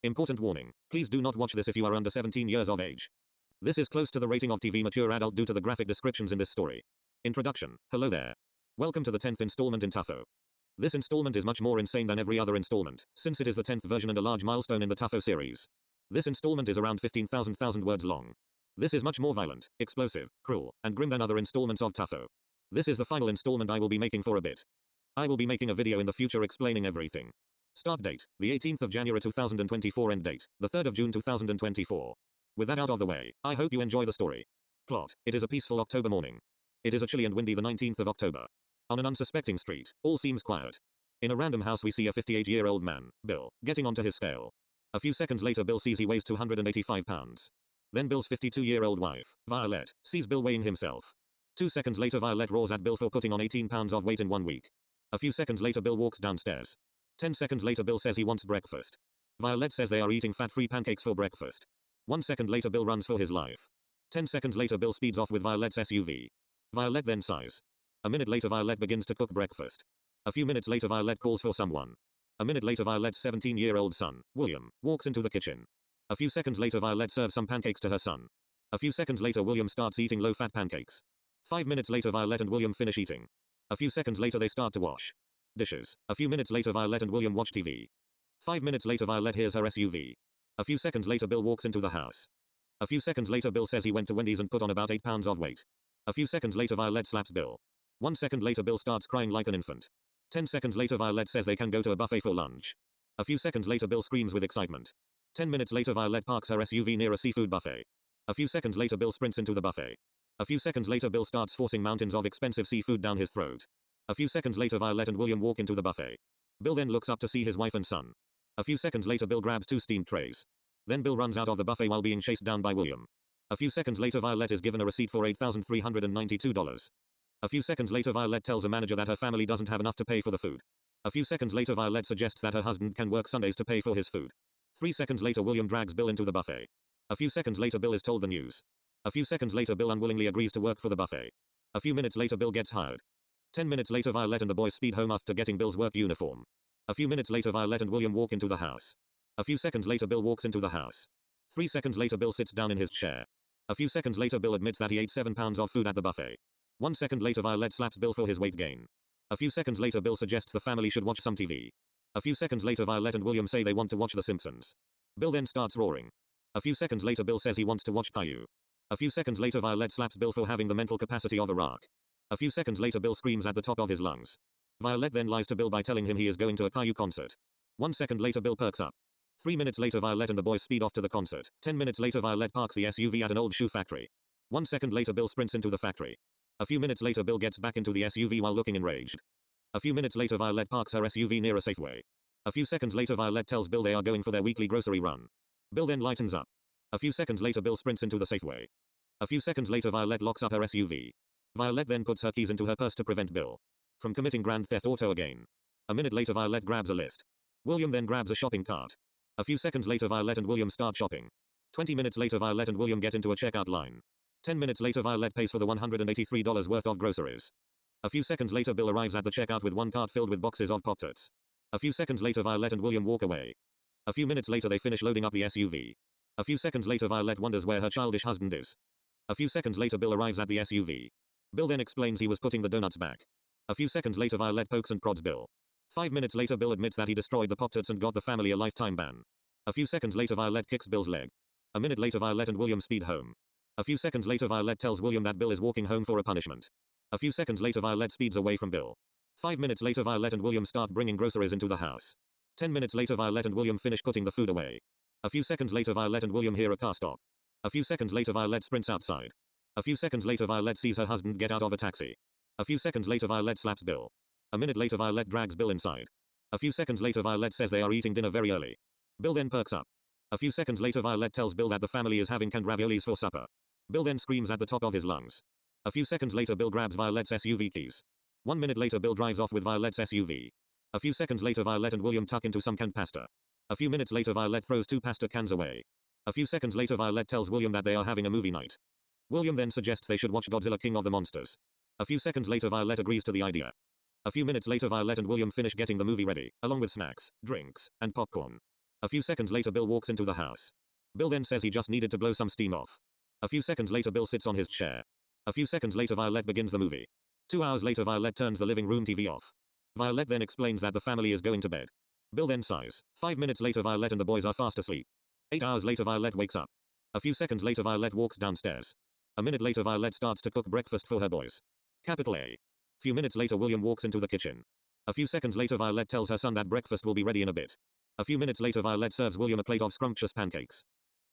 Important warning. Please do not watch this if you are under 17 years of age. This is close to the rating of TV mature adult due to the graphic descriptions in this story. Introduction. Hello there. Welcome to the 10th installment in Tufo. This installment is much more insane than every other installment, since it is the 10th version and a large milestone in the Tufo series. This installment is around 15,000 words long. This is much more violent, explosive, cruel, and grim than other installments of Tufo. This is the final installment I will be making for a bit. I will be making a video in the future explaining everything. Start date, the 18th of January 2024. End date, the 3rd of June 2024. With that out of the way, I hope you enjoy the story. Plot, it is a peaceful October morning. It is a chilly and windy the 19th of October. On an unsuspecting street, all seems quiet. In a random house we see a 58-year-old man, Bill, getting onto his scale. A few seconds later Bill sees he weighs 285 pounds. Then Bill's 52-year-old wife, Violette, sees Bill weighing himself. 2 seconds later Violette roars at Bill for putting on 18 pounds of weight in 1 week. A few seconds later Bill walks downstairs. 10 seconds later Bill says he wants breakfast. Violette says they are eating fat-free pancakes for breakfast. 1 second later Bill runs for his life. 10 seconds later Bill speeds off with Violette's SUV. Violette then sighs. A minute later Violette begins to cook breakfast. A few minutes later Violette calls for someone. A minute later Violette's 17-year-old son, William, walks into the kitchen. A few seconds later Violette serves some pancakes to her son. A few seconds later William starts eating low-fat pancakes. 5 minutes later Violette and William finish eating. A few seconds later they start to wash dishes. A few minutes later Violette and William watch TV. 5 minutes later Violette hears her SUV. A few seconds later Bill walks into the house. A few seconds later Bill says he went to Wendy's and put on about 8 pounds of weight. A few seconds later Violette slaps Bill. 1 second later Bill starts crying like an infant. 10 seconds later Violette says they can go to a buffet for lunch. A few seconds later Bill screams with excitement. 10 minutes later Violette parks her SUV near a seafood buffet. A few seconds later Bill sprints into the buffet. A few seconds later Bill starts forcing mountains of expensive seafood down his throat. A few seconds later Violette and William walk into the buffet. Bill then looks up to see his wife and son. A few seconds later Bill grabs 2 steamed trays. Then Bill runs out of the buffet while being chased down by William. A few seconds later Violette is given a receipt for $8,392. A few seconds later Violette tells a manager that her family doesn't have enough to pay for the food. A few seconds later Violette suggests that her husband can work Sundays to pay for his food. 3 seconds later William drags Bill into the buffet. A few seconds later Bill is told the news. A few seconds later Bill unwillingly agrees to work for the buffet. A few minutes later Bill gets hired. 10 minutes later Violette and the boys speed home after getting Bill's work uniform. A few minutes later Violette and William walk into the house. A few seconds later Bill walks into the house. 3 seconds later Bill sits down in his chair. A few seconds later Bill admits that he ate 7 pounds of food at the buffet. 1 second later Violette slaps Bill for his weight gain. A few seconds later Bill suggests the family should watch some TV. A few seconds later Violette and William say they want to watch The Simpsons. Bill then starts roaring. A few seconds later Bill says he wants to watch Caillou. A few seconds later Violette slaps Bill for having the mental capacity of a rock. A few seconds later Bill screams at the top of his lungs. Violette then lies to Bill by telling him he is going to a Caillou concert. 1 second later Bill perks up. 3 minutes later Violette and the boys speed off to the concert. 10 minutes later Violette parks the SUV at an old shoe factory. 1 second later Bill sprints into the factory. A few minutes later Bill gets back into the SUV while looking enraged. A few minutes later Violette parks her SUV near a Safeway. A few seconds later Violette tells Bill they are going for their weekly grocery run. Bill then lightens up. A few seconds later Bill sprints into the Safeway. A few seconds later Violette locks up her SUV. Violette then puts her keys into her purse to prevent Bill from committing grand theft auto again. A minute later Violette grabs a list. William then grabs a shopping cart. A few seconds later Violette and William start shopping. 20 minutes later Violette and William get into a checkout line. 10 minutes later Violette pays for the $183 worth of groceries. A few seconds later Bill arrives at the checkout with one cart filled with boxes of Pop-Tarts. A few seconds later Violette and William walk away. A few minutes later they finish loading up the SUV. A few seconds later Violette wonders where her childish husband is. A few seconds later Bill arrives at the SUV. Bill then explains he was putting the donuts back. A few seconds later Violette pokes and prods Bill. 5 minutes later Bill admits that he destroyed the Pop-Tarts and got the family a lifetime ban. A few seconds later Violette kicks Bill's leg. A minute later Violette and William speed home. A few seconds later Violette tells William that Bill is walking home for a punishment. A few seconds later Violette speeds away from Bill. 5 minutes later Violette and William start bringing groceries into the house. 10 minutes later Violette and William finish putting the food away. A few seconds later Violette and William hear a car stop. A few seconds later Violette sprints outside. A few seconds later Violette sees her husband get out of a taxi. A few seconds later Violette slaps Bill. A minute later Violette drags Bill inside. A few seconds later Violette says they are eating dinner very early. Bill then perks up. A few seconds later Violette tells Bill that the family is having canned raviolis for supper. Bill then screams at the top of his lungs. A few seconds later Bill grabs Violette's SUV keys. 1 minute later Bill drives off with Violette's SUV. A few seconds later Violette and William tuck into some canned pasta. A few minutes later Violette throws 2 pasta cans away. A few seconds later Violette tells William that they are having a movie night. William then suggests they should watch Godzilla King of the Monsters. A few seconds later Violette agrees to the idea. A few minutes later Violette and William finish getting the movie ready, along with snacks, drinks, and popcorn. A few seconds later Bill walks into the house. Bill then says he just needed to blow some steam off. A few seconds later Bill sits on his chair. A few seconds later Violette begins the movie. 2 hours later Violette turns the living room TV off. Violette then explains that the family is going to bed. Bill then sighs. 5 minutes later Violette and the boys are fast asleep. 8 hours later Violette wakes up. A few seconds later Violette walks downstairs. A minute later Violette starts to cook breakfast for her boys. Capital A. Few minutes later William walks into the kitchen. A few seconds later Violette tells her son that breakfast will be ready in a bit. A few minutes later Violette serves William a plate of scrumptious pancakes.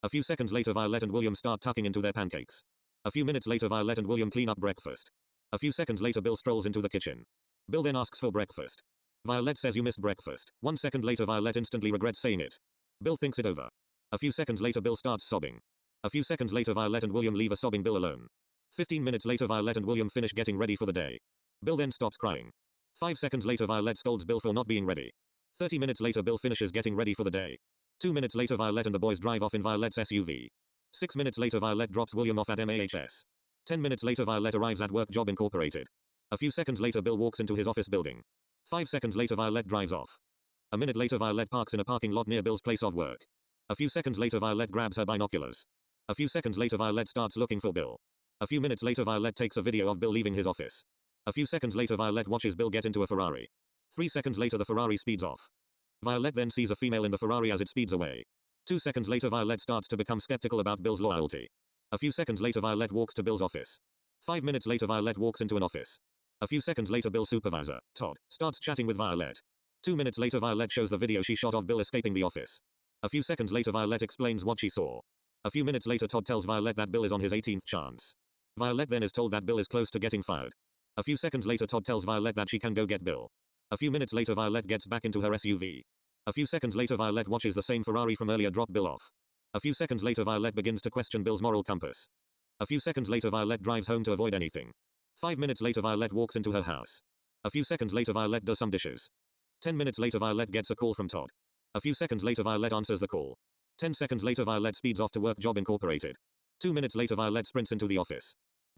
A few seconds later Violette and William start tucking into their pancakes. A few minutes later Violette and William clean up breakfast. A few seconds later Bill strolls into the kitchen. Bill then asks for breakfast. Violette says you missed breakfast. 1 second later Violette instantly regrets saying it. Bill thinks it over. A few seconds later Bill starts sobbing. A few seconds later Violette and William leave a sobbing Bill alone. 15 minutes later Violette and William finish getting ready for the day. Bill then stops crying. 5 seconds later Violette scolds Bill for not being ready. 30 minutes later Bill finishes getting ready for the day. 2 minutes later Violette and the boys drive off in Violette's SUV. 6 minutes later Violette drops William off at MAHS. 10 minutes later Violette arrives at Work Job Incorporated. A few seconds later Bill walks into his office building. 5 seconds later Violette drives off. A minute later Violette parks in a parking lot near Bill's place of work. A few seconds later Violette grabs her binoculars. A few seconds later Violette starts looking for Bill. A few minutes later Violette takes a video of Bill leaving his office. A few seconds later Violette watches Bill get into a Ferrari. 3 seconds later the Ferrari speeds off. Violette then sees a female in the Ferrari as it speeds away. 2 seconds later Violette starts to become skeptical about Bill's loyalty. A few seconds later Violette walks to Bill's office. 5 minutes later Violette walks into an office. A few seconds later Bill's supervisor, Todd, starts chatting with Violette. 2 minutes later Violette shows the video she shot of Bill escaping the office. A few seconds later Violette explains what she saw. A few minutes later Todd tells Violette that Bill is on his 18th chance. Violette then is told that Bill is close to getting fired. A few seconds later Todd tells Violette that she can go get Bill. A few minutes later Violette gets back into her SUV. A few seconds later Violette watches the same Ferrari from earlier drop Bill off. A few seconds later Violette begins to question Bill's moral compass. A few seconds later Violette drives home to avoid anything. 5 minutes later Violette walks into her house. A few seconds later Violette does some dishes. 10 minutes later Violette gets a call from Todd. A few seconds later Violette answers the call. 10 seconds later Violette speeds off to Work Job Incorporated. 2 minutes later Violette sprints into the office.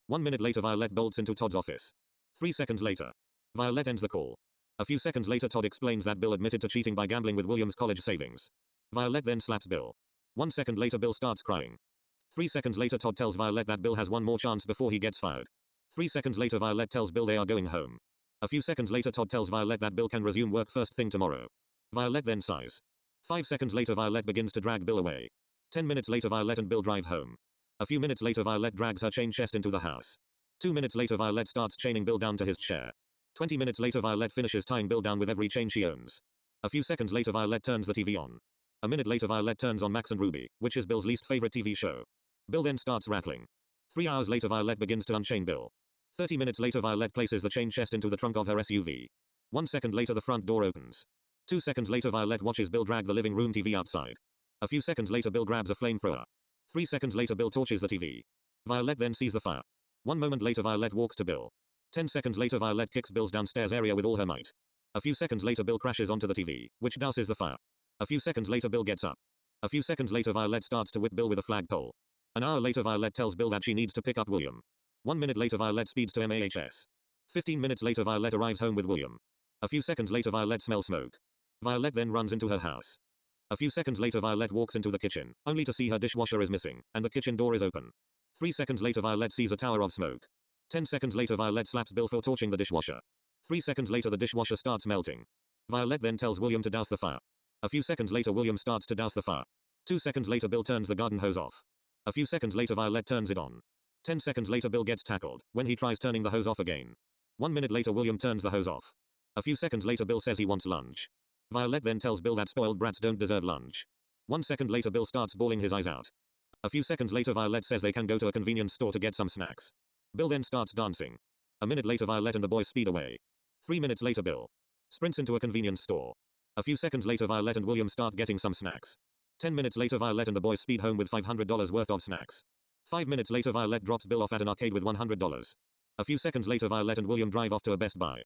1 minute later Violette bolts into Todd's office. 3 seconds later, Violette ends the call. A few seconds later Todd explains that Bill admitted to cheating by gambling with William's college savings. Violette then slaps Bill. 1 second later Bill starts crying. 3 seconds later Todd tells Violette that Bill has one more chance before he gets fired. 3 seconds later Violette tells Bill they are going home. A few seconds later Todd tells Violette that Bill can resume work first thing tomorrow. Violette then sighs. 5 seconds later Violette begins to drag Bill away. 10 minutes later Violette and Bill drive home. A few minutes later Violette drags her chain chest into the house. 2 minutes later Violette starts chaining Bill down to his chair. 20 minutes later Violette finishes tying Bill down with every chain she owns. A few seconds later Violette turns the TV on. A minute later Violette turns on Max and Ruby, which is Bill's least favorite TV show. Bill then starts rattling. 3 hours later Violette begins to unchain Bill. 30 minutes later Violette places the chain chest into the trunk of her SUV. 1 second later the front door opens. 2 seconds later Violette watches Bill drag the living room TV outside. A few seconds later Bill grabs a flamethrower. 3 seconds later Bill torches the TV. Violette then sees the fire. 1 moment later Violette walks to Bill. 10 seconds later Violette kicks Bill's downstairs area with all her might. A few seconds later Bill crashes onto the TV, which douses the fire. A few seconds later Bill gets up. A few seconds later Violette starts to whip Bill with a flagpole. An hour later Violette tells Bill that she needs to pick up William. 1 minute later Violette speeds to MAHS. 15 minutes later Violette arrives home with William. A few seconds later Violette smells smoke. Violette then runs into her house. A few seconds later Violette walks into the kitchen, only to see her dishwasher is missing, and the kitchen door is open. 3 seconds later Violette sees a tower of smoke. 10 seconds later Violette slaps Bill for torching the dishwasher. 3 seconds later the dishwasher starts melting. Violette then tells William to douse the fire. A few seconds later William starts to douse the fire. 2 seconds later Bill turns the garden hose off. A few seconds later Violette turns it on. 10 seconds later Bill gets tackled when he tries turning the hose off again. 1 minute later William turns the hose off. A few seconds later Bill says he wants lunch. Violette then tells Bill that spoiled brats don't deserve lunch. 1 second later Bill starts bawling his eyes out. A few seconds later Violette says they can go to a convenience store to get some snacks. Bill then starts dancing. A minute later Violette and the boys speed away. 3 minutes later Bill sprints into a convenience store. A few seconds later Violette and William start getting some snacks. 10 minutes later Violette and the boys speed home with $500 worth of snacks. 5 minutes later Violette drops Bill off at an arcade with $100. A few seconds later Violette and William drive off to a Best Buy.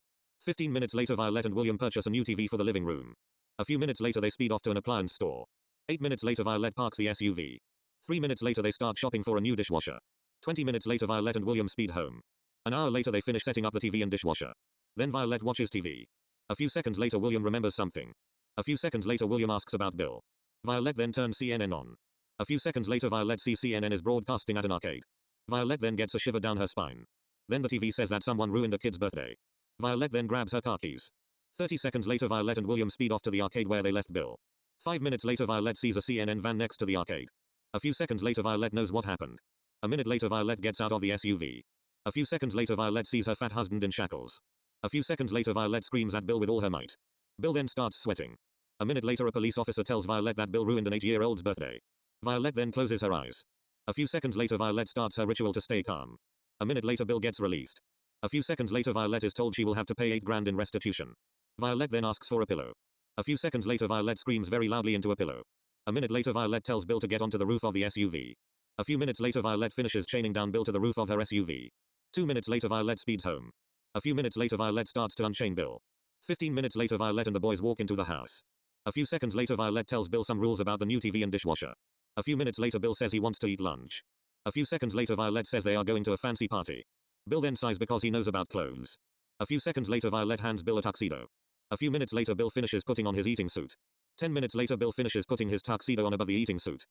15 minutes later Violette and William purchase a new TV for the living room. A few minutes later they speed off to an appliance store. 8 minutes later Violette parks the SUV. 3 minutes later they start shopping for a new dishwasher. 20 minutes later Violette and William speed home. An hour later they finish setting up the TV and dishwasher. Then Violette watches TV. A few seconds later William remembers something. A few seconds later William asks about Bill. Violette then turns CNN on. A few seconds later Violette sees CNN is broadcasting at an arcade. Violette then gets a shiver down her spine. Then the TV says that someone ruined a kid's birthday. Violette then grabs her car keys. 30 seconds later Violette and William speed off to the arcade where they left Bill. 5 minutes later Violette sees a CNN van next to the arcade. A few seconds later Violette knows what happened. A minute later Violette gets out of the SUV. A few seconds later Violette sees her fat husband in shackles. A few seconds later Violette screams at Bill with all her might. Bill then starts sweating. A minute later a police officer tells Violette that Bill ruined an 8-year-old's birthday. Violette then closes her eyes. A few seconds later Violette starts her ritual to stay calm. A minute later Bill gets released. A few seconds later Violette is told she will have to pay 8 grand in restitution. Violette then asks for a pillow. A few seconds later Violette screams very loudly into a pillow. A minute later Violette tells Bill to get onto the roof of the SUV. A few minutes later Violette finishes chaining down Bill to the roof of her SUV. 2 minutes later Violette speeds home. A few minutes later Violette starts to unchain Bill. 15 minutes later Violette and the boys walk into the house. A few seconds later Violette tells Bill some rules about the new TV and dishwasher. A few minutes later Bill says he wants to eat lunch. A few seconds later Violette says they are going to a fancy party. Bill then sighs because he knows about clothes. A few seconds later Violette hands Bill a tuxedo. A few minutes later Bill finishes putting on his eating suit. 10 minutes later Bill finishes putting his tuxedo on above the eating suit.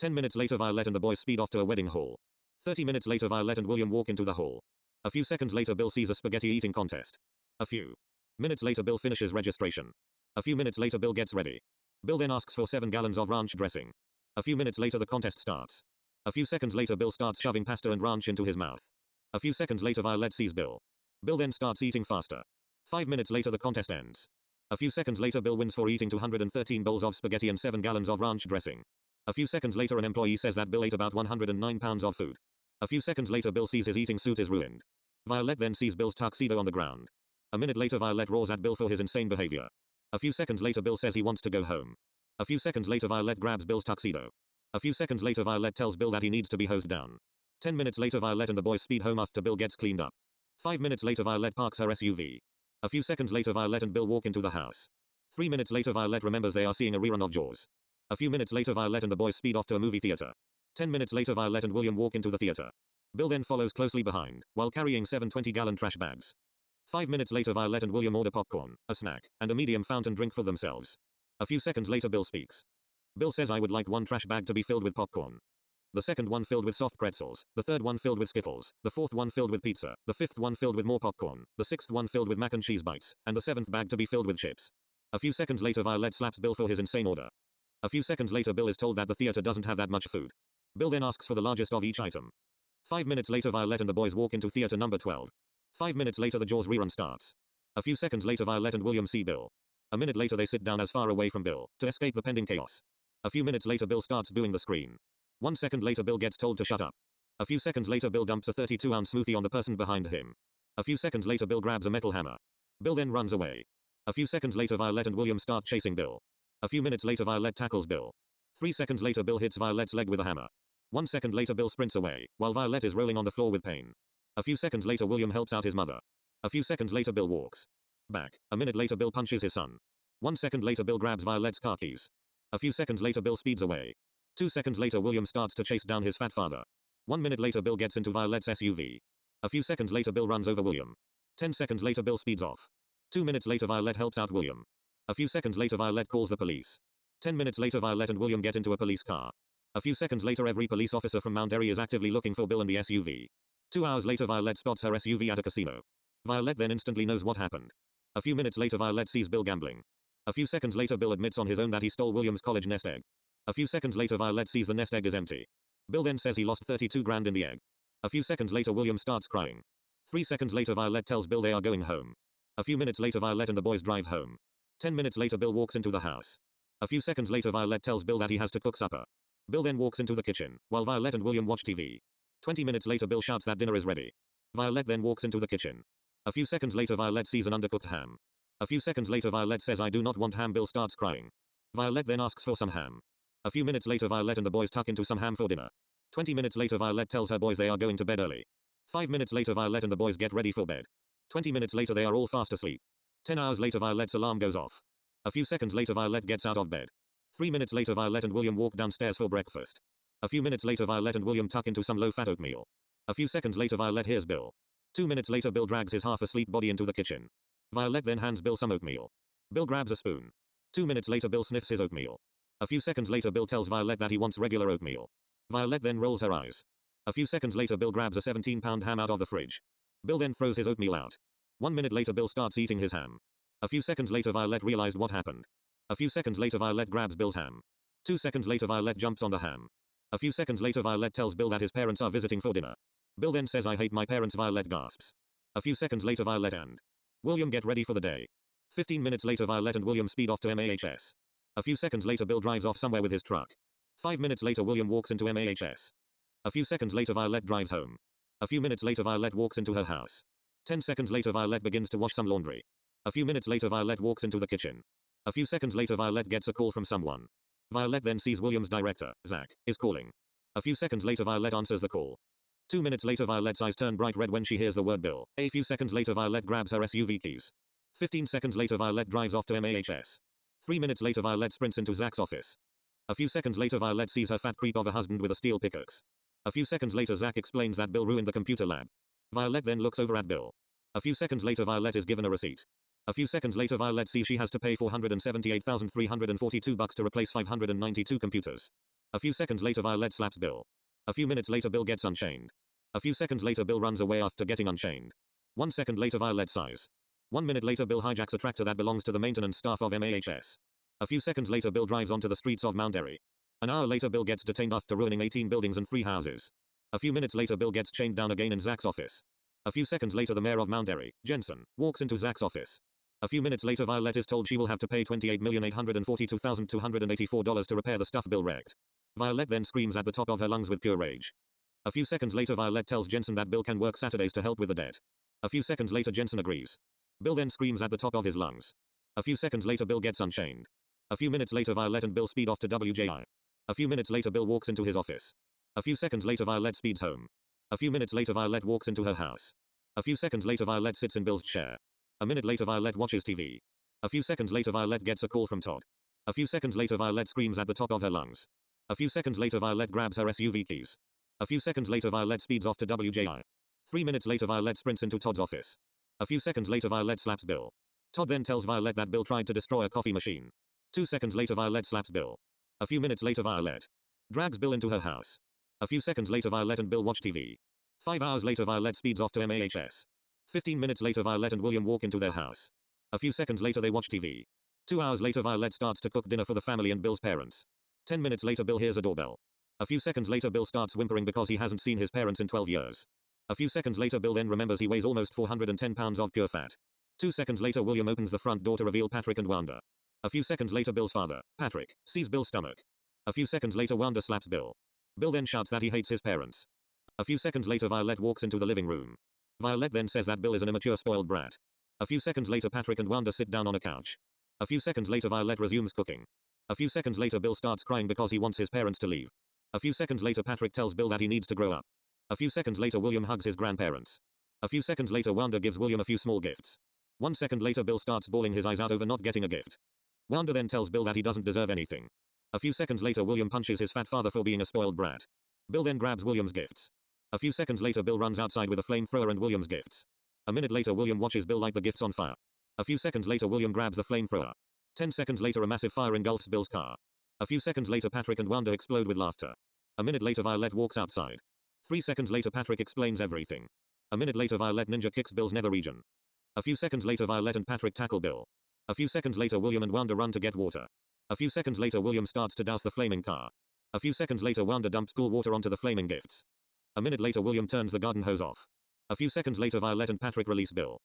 10 minutes later Violette and the boys speed off to a wedding hall. 30 minutes later Violette and William walk into the hall. A few seconds later Bill sees a spaghetti eating contest. A few minutes later Bill finishes registration. A few minutes later Bill gets ready. Bill then asks for 7 gallons of ranch dressing. A few minutes later the contest starts. A few seconds later Bill starts shoving pasta and ranch into his mouth. A few seconds later Violette sees Bill. Bill then starts eating faster. 5 minutes later the contest ends. A few seconds later Bill wins for eating 213 bowls of spaghetti and 7 gallons of ranch dressing. A few seconds later an employee says that Bill ate about 109 pounds of food. A few seconds later Bill sees his eating suit is ruined. Violette then sees Bill's tuxedo on the ground. A minute later Violette roars at Bill for his insane behavior. A few seconds later Bill says he wants to go home. A few seconds later Violette grabs Bill's tuxedo. A few seconds later Violette tells Bill that he needs to be hosed down. 10 minutes later Violette and the boys speed home after Bill gets cleaned up. 5 minutes later Violette parks her SUV. A few seconds later Violette and Bill walk into the house. 3 minutes later Violette remembers they are seeing a rerun of Jaws. A few minutes later Violette and the boys speed off to a movie theater. 10 minutes later Violette and William walk into the theater. Bill then follows closely behind, while carrying 7 20-gallon trash bags. 5 minutes later Violette and William order popcorn, a snack, and a medium fountain drink for themselves. A few seconds later Bill speaks. Bill says I would like 1 trash bag to be filled with popcorn. The second one filled with soft pretzels, the third one filled with Skittles, the fourth one filled with pizza, the fifth one filled with more popcorn, the sixth one filled with mac and cheese bites, and the 7th bag to be filled with chips. A few seconds later Violette slaps Bill for his insane order. A few seconds later Bill is told that the theater doesn't have that much food. Bill then asks for the largest of each item. 5 minutes later Violette and the boys walk into theater number 12. 5 minutes later the Jaws rerun starts. A few seconds later Violette and William see Bill. A minute later they sit down as far away from Bill, to escape the pending chaos. A few minutes later Bill starts booing the screen. 1 second later Bill gets told to shut up. A few seconds later Bill dumps a 32-ounce smoothie on the person behind him. A few seconds later Bill grabs a metal hammer. Bill then runs away. A few seconds later Violette and William start chasing Bill. A few minutes later Violette tackles Bill. 3 seconds later Bill hits Violette's leg with a hammer. 1 second later Bill sprints away, while Violette is rolling on the floor with pain. A few seconds later William helps out his mother. A few seconds later Bill walks back. A minute later Bill punches his son. 1 second later Bill grabs Violette's car keys. A few seconds later Bill speeds away. 2 seconds later William starts to chase down his fat father. 1 minute later Bill gets into Violette's SUV. A few seconds later Bill runs over William. 10 seconds later Bill speeds off. 2 minutes later Violette helps out William. A few seconds later Violette calls the police. 10 minutes later Violette and William get into a police car. A few seconds later every police officer from Mount Airy is actively looking for Bill in the SUV. 2 hours later Violette spots her SUV at a casino. Violette then instantly knows what happened. A few minutes later Violette sees Bill gambling. A few seconds later Bill admits on his own that he stole William's college nest egg. A few seconds later Violette sees the nest egg is empty. Bill then says he lost 32 grand in the egg. A few seconds later William starts crying. 3 seconds later Violette tells Bill they are going home. A few minutes later Violette and the boys drive home. 10 minutes later Bill walks into the house. A few seconds later Violette tells Bill that he has to cook supper. Bill then walks into the kitchen, while Violette and William watch TV. 20 minutes later Bill shouts that dinner is ready. Violette then walks into the kitchen. A few seconds later Violette sees an undercooked ham. A few seconds later Violette says I do not want ham. Bill starts crying. Violette then asks for some ham. A few minutes later Violette and the boys tuck into some ham for dinner. 20 minutes later Violette tells her boys they are going to bed early. 5 minutes later Violette and the boys get ready for bed. 20 minutes later they are all fast asleep. 10 hours later Violette's alarm goes off. A few seconds later Violette gets out of bed. 3 minutes later Violette and William walk downstairs for breakfast. A few minutes later Violette and William tuck into some low-fat oatmeal. A few seconds later Violette hears Bill. 2 minutes later Bill drags his half-asleep body into the kitchen. Violette then hands Bill some oatmeal. Bill grabs a spoon. 2 minutes later Bill sniffs his oatmeal. A few seconds later Bill tells Violette that he wants regular oatmeal. Violette then rolls her eyes. A few seconds later Bill grabs a 17-pound ham out of the fridge. Bill then throws his oatmeal out. 1 minute later Bill starts eating his ham. A few seconds later Violette realized what happened. A few seconds later Violette grabs Bill's ham. 2 seconds later Violette jumps on the ham. A few seconds later Violette tells Bill that his parents are visiting for dinner. Bill then says, "I hate my parents," Violette gasps. A few seconds later Violette and William get ready for the day. 15 minutes later Violette and William speed off to MAHS. A few seconds later Bill drives off somewhere with his truck. 5 minutes later William walks into MAHS. A few seconds later Violette drives home. A few minutes later Violette walks into her house. 10 seconds later Violette begins to wash some laundry. A few minutes later Violette walks into the kitchen. A few seconds later Violette gets a call from someone. Violette then sees William's director, Zach, is calling. A few seconds later Violette answers the call. 2 minutes later Violette's eyes turn bright red when she hears the word Bill. A few seconds later Violette grabs her SUV keys. 15 seconds later Violette drives off to MAHS. 3 minutes later Violette sprints into Zach's office. A few seconds later Violette sees her fat creep of a husband with a steel pickaxe. A few seconds later Zach explains that Bill ruined the computer lab. Violette then looks over at Bill. A few seconds later Violette is given a receipt. A few seconds later Violette sees she has to pay $478,342 to replace 592 computers. A few seconds later Violette slaps Bill. A few minutes later Bill gets unchained. A few seconds later Bill runs away after getting unchained. 1 second later Violette sighs. 1 minute later Bill hijacks a tractor that belongs to the maintenance staff of MAHS. A few seconds later Bill drives onto the streets of Mount Airy. An hour later Bill gets detained after ruining 18 buildings and 3 houses. A few minutes later Bill gets chained down again in Zach's office. A few seconds later the mayor of Mount Airy, Jensen, walks into Zach's office. A few minutes later Violette is told she will have to pay $28,842,284 to repair the stuff Bill wrecked. Violette then screams at the top of her lungs with pure rage. A few seconds later Violette tells Jensen that Bill can work Saturdays to help with the debt. A few seconds later Jensen agrees. Bill then screams at the top of his lungs. A few seconds later Bill gets unchained. A few minutes later Violette and Bill speed off to WJI. A few minutes later Bill walks into his office. A few seconds later Violette speeds home. A few minutes later Violette walks into her house. A few seconds later Violette sits in Bill's chair. A minute later Violette watches TV. A few seconds later Violette gets a call from Todd. A few seconds later Violette screams at the top of her lungs. A few seconds later Violette grabs her SUV keys. A few seconds later Violette speeds off to WJI. 3 minutes later Violette sprints into Todd's office. A few seconds later Violette slaps Bill. Todd then tells Violette that Bill tried to destroy a coffee machine. 2 seconds later Violette slaps Bill. A few minutes later Violette drags Bill into her house. A few seconds later Violette and Bill watch TV. 5 hours later Violette speeds off to MAHS. 15 minutes later Violette and William walk into their house. A few seconds later they watch TV. 2 hours later Violette starts to cook dinner for the family and Bill's parents. 10 minutes later Bill hears a doorbell. A few seconds later Bill starts whimpering because he hasn't seen his parents in 12 years. A few seconds later Bill then remembers he weighs almost 410 pounds of pure fat. 2 seconds later William opens the front door to reveal Patrick and Wanda. A few seconds later Bill's father, Patrick, sees Bill's stomach. A few seconds later Wanda slaps Bill. Bill then shouts that he hates his parents. A few seconds later Violette walks into the living room. Violette then says that Bill is an immature spoiled brat. A few seconds later Patrick and Wanda sit down on a couch. A few seconds later Violette resumes cooking. A few seconds later Bill starts crying because he wants his parents to leave. A few seconds later Patrick tells Bill that he needs to grow up. A few seconds later William hugs his grandparents. A few seconds later Wanda gives William a few small gifts. 1 second later Bill starts bawling his eyes out over not getting a gift. Wanda then tells Bill that he doesn't deserve anything. A few seconds later William punches his fat father for being a spoiled brat. Bill then grabs William's gifts. A few seconds later Bill runs outside with a flamethrower and William's gifts. A minute later William watches Bill light the gifts on fire. A few seconds later William grabs the flamethrower. 10 seconds later a massive fire engulfs Bill's car. A few seconds later Patrick and Wanda explode with laughter. A minute later Violette walks outside. 3 seconds later Patrick explains everything. A minute later Violette ninja kicks Bill's nether region. A few seconds later Violette and Patrick tackle Bill. A few seconds later William and Wanda run to get water. A few seconds later William starts to douse the flaming car. A few seconds later Wanda dumps cool water onto the flaming gifts. A minute later William turns the garden hose off. A few seconds later Violette and Patrick release Bill.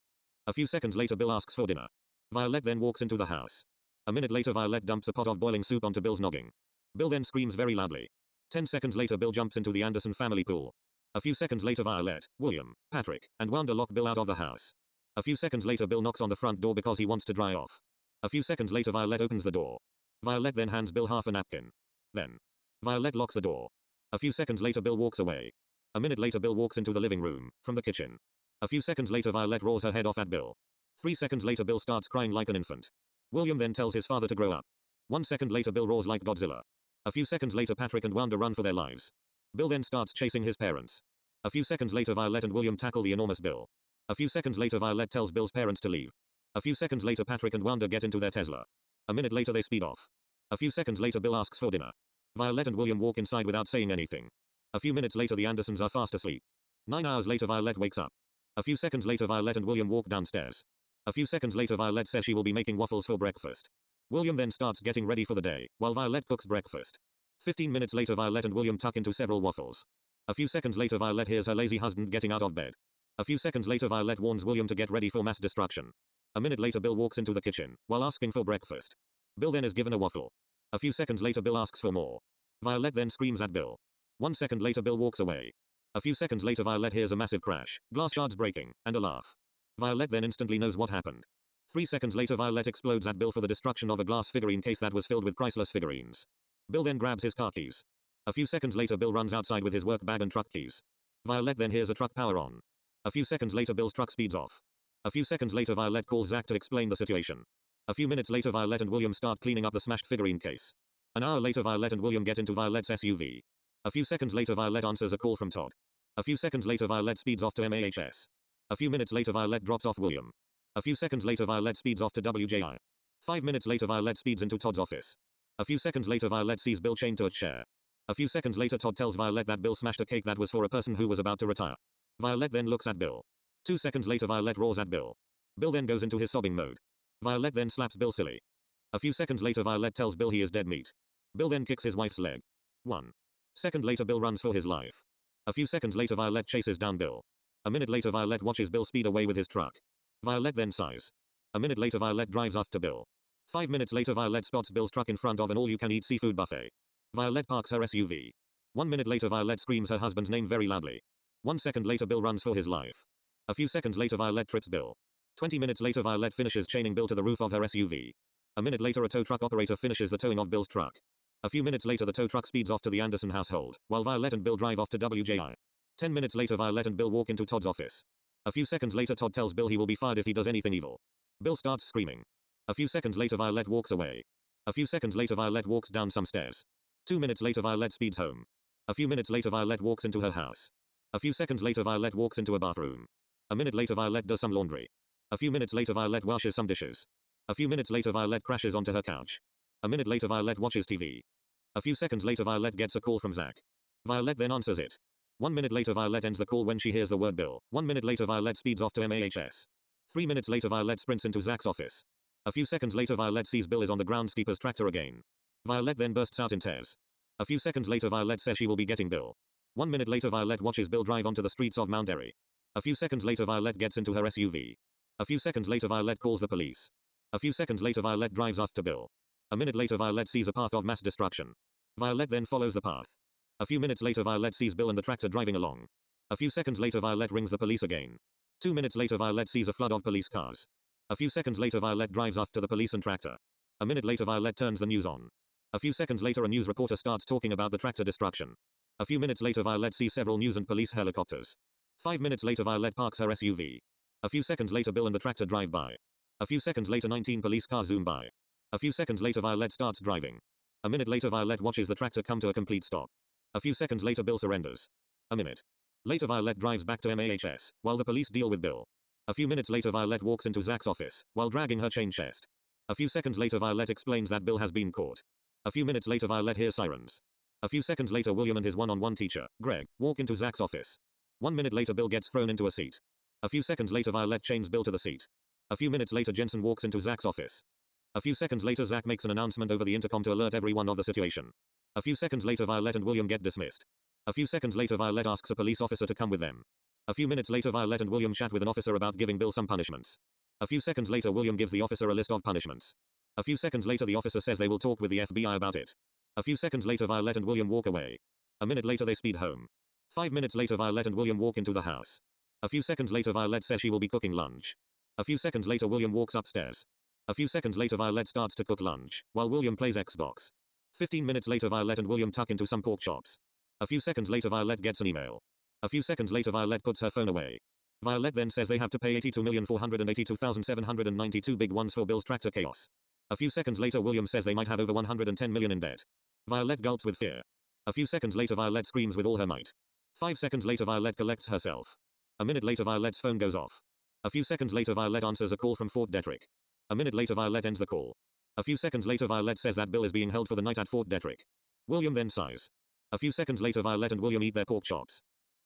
A few seconds later Bill asks for dinner. Violette then walks into the house. A minute later Violette dumps a pot of boiling soup onto Bill's noggin. Bill then screams very loudly. 10 seconds later Bill jumps into the Anderson family pool. A few seconds later Violette, William, Patrick, and Wanda lock Bill out of the house. A few seconds later Bill knocks on the front door because he wants to dry off. A few seconds later Violette opens the door. Violette then hands Bill half a napkin. Then Violette locks the door. A few seconds later Bill walks away. A minute later Bill walks into the living room, from the kitchen. A few seconds later Violette roars her head off at Bill. 3 seconds later Bill starts crying like an infant. William then tells his father to grow up. 1 second later Bill roars like Godzilla. A few seconds later Patrick and Wanda run for their lives. Bill then starts chasing his parents. A few seconds later Violette and William tackle the enormous Bill. A few seconds later Violette tells Bill's parents to leave. A few seconds later Patrick and Wanda get into their Tesla. A minute later they speed off. A few seconds later Bill asks for dinner. Violette and William walk inside without saying anything. A few minutes later the Andersons are fast asleep. 9 hours later Violette wakes up. A few seconds later Violette and William walk downstairs. A few seconds later Violette says she will be making waffles for breakfast. William then starts getting ready for the day, while Violette cooks breakfast. 15 minutes later Violette and William tuck into several waffles. A few seconds later Violette hears her lazy husband getting out of bed. A few seconds later Violette warns William to get ready for mass destruction. A minute later Bill walks into the kitchen, while asking for breakfast. Bill then is given a waffle. A few seconds later Bill asks for more. Violette then screams at Bill. 1 second later Bill walks away. A few seconds later Violette hears a massive crash, glass shards breaking, and a laugh. Violette then instantly knows what happened. 3 seconds later Violette explodes at Bill for the destruction of a glass figurine case that was filled with priceless figurines. Bill then grabs his car keys. A few seconds later Bill runs outside with his work bag and truck keys. Violette then hears a truck power on. A few seconds later Bill's truck speeds off. A few seconds later Violette calls Zach to explain the situation. A few minutes later Violette and William start cleaning up the smashed figurine case. An hour later Violette and William get into Violette's SUV. A few seconds later Violette answers a call from Todd. A few seconds later Violette speeds off to MAHS. A few minutes later Violette drops off William. A few seconds later Violette speeds off to WJI. 5 minutes later Violette speeds into Todd's office. A few seconds later Violette sees Bill chained to a chair. A few seconds later Todd tells Violette that Bill smashed a cake that was for a person who was about to retire. Violette then looks at Bill. 2 seconds later Violette roars at Bill. Bill then goes into his sobbing mode. Violette then slaps Bill silly. A few seconds later Violette tells Bill he is dead meat. Bill then kicks his wife's leg. 1 second later Bill runs for his life. A few seconds later Violette chases down Bill. A minute later Violette watches Bill speed away with his truck. Violette then sighs. A minute later Violette drives after Bill. 5 minutes later Violette spots Bill's truck in front of an all-you-can-eat seafood buffet. Violette parks her SUV. 1 minute later Violette screams her husband's name very loudly. 1 second later Bill runs for his life. A few seconds later Violette trips Bill. 20 minutes later Violette finishes chaining Bill to the roof of her SUV. A minute later a tow truck operator finishes the towing of Bill's truck. A few minutes later the tow truck speeds off to the Anderson household, while Violette and Bill drive off to WJI. 10 minutes later Violette and Bill walk into Todd's office. A few seconds later Todd tells Bill he will be fired if he does anything evil. Bill starts screaming. A few seconds later Violette walks away. A few seconds later Violette walks down some stairs. 2 minutes later Violette speeds home. A few minutes later Violette walks into her house. A few seconds later Violette walks into a bathroom. A minute later Violette does some laundry. A few minutes later Violette washes some dishes. A few minutes later Violette crashes onto her couch. A minute later Violette watches TV. A few seconds later Violette gets a call from Zach. Violette then answers it. 1 minute later Violette ends the call when she hears the word Bill. 1 minute later Violette speeds off to MAHS. 3 minutes later Violette sprints into Zach's office. A few seconds later Violette sees Bill is on the groundskeeper's tractor again. Violette then bursts out in tears. A few seconds later Violette says she will be getting Bill. 1 minute later Violette watches Bill drive onto the streets of Mount Airy. A few seconds later Violette gets into her SUV. A few seconds later Violette calls the police. A few seconds later Violette drives after Bill. A minute later Violette sees a path of mass destruction. Violette then follows the path. A few minutes later Violette sees Bill and the tractor driving along. A few seconds later Violette rings the police again. 2 minutes later Violette sees a flood of police cars. A few seconds later Violette drives after the police and tractor. A minute later Violette turns the news on. A few seconds later a news reporter starts talking about the tractor destruction. A few minutes later Violette sees several news and police helicopters. 5 minutes later Violette parks her SUV. A few seconds later Bill and the tractor drive by. A few seconds later 19 police cars zoom by. A few seconds later Violette starts driving. A minute later Violette watches the tractor come to a complete stop. A few seconds later Bill surrenders. A minute later Violette drives back to MAHS, while the police deal with Bill. A few minutes later Violette walks into Zach's office, while dragging her chained chest. A few seconds later Violette explains that Bill has been caught. A few minutes later Violette hears sirens. A few seconds later William and his one-on-one teacher, Greg, walk into Zach's office. 1 minute later Bill gets thrown into a seat. A few seconds later Violette chains Bill to the seat. A few minutes later Jensen walks into Zach's office. A few seconds later Zach makes an announcement over the intercom to alert everyone of the situation. A few seconds later Violette and William get dismissed. A few seconds later Violette asks a police officer to come with them. A few minutes later Violette and William chat with an officer about giving Bill some punishments. A few seconds later William gives the officer a list of punishments. A few seconds later the officer says they will talk with the FBI about it. A few seconds later Violette and William walk away. A minute later they speed home. 5 minutes later Violette and William walk into the house. A few seconds later Violette says she will be cooking lunch. A few seconds later William walks upstairs. A few seconds later Violette starts to cook lunch, while William plays Xbox. 15 minutes later Violette and William tuck into some pork chops. A few seconds later Violette gets an email. A few seconds later Violette puts her phone away. Violette then says they have to pay $82,482,792 big ones for Bill's tractor chaos. A few seconds later William says they might have over $110 million in debt. Violette gulps with fear. A few seconds later Violette screams with all her might. 5 seconds later Violette collects herself. A minute later Violette's phone goes off. A few seconds later Violette answers a call from Fort Detrick. A minute later Violette ends the call. A few seconds later Violette says that Bill is being held for the night at Fort Detrick. William then sighs. A few seconds later Violette and William eat their pork chops.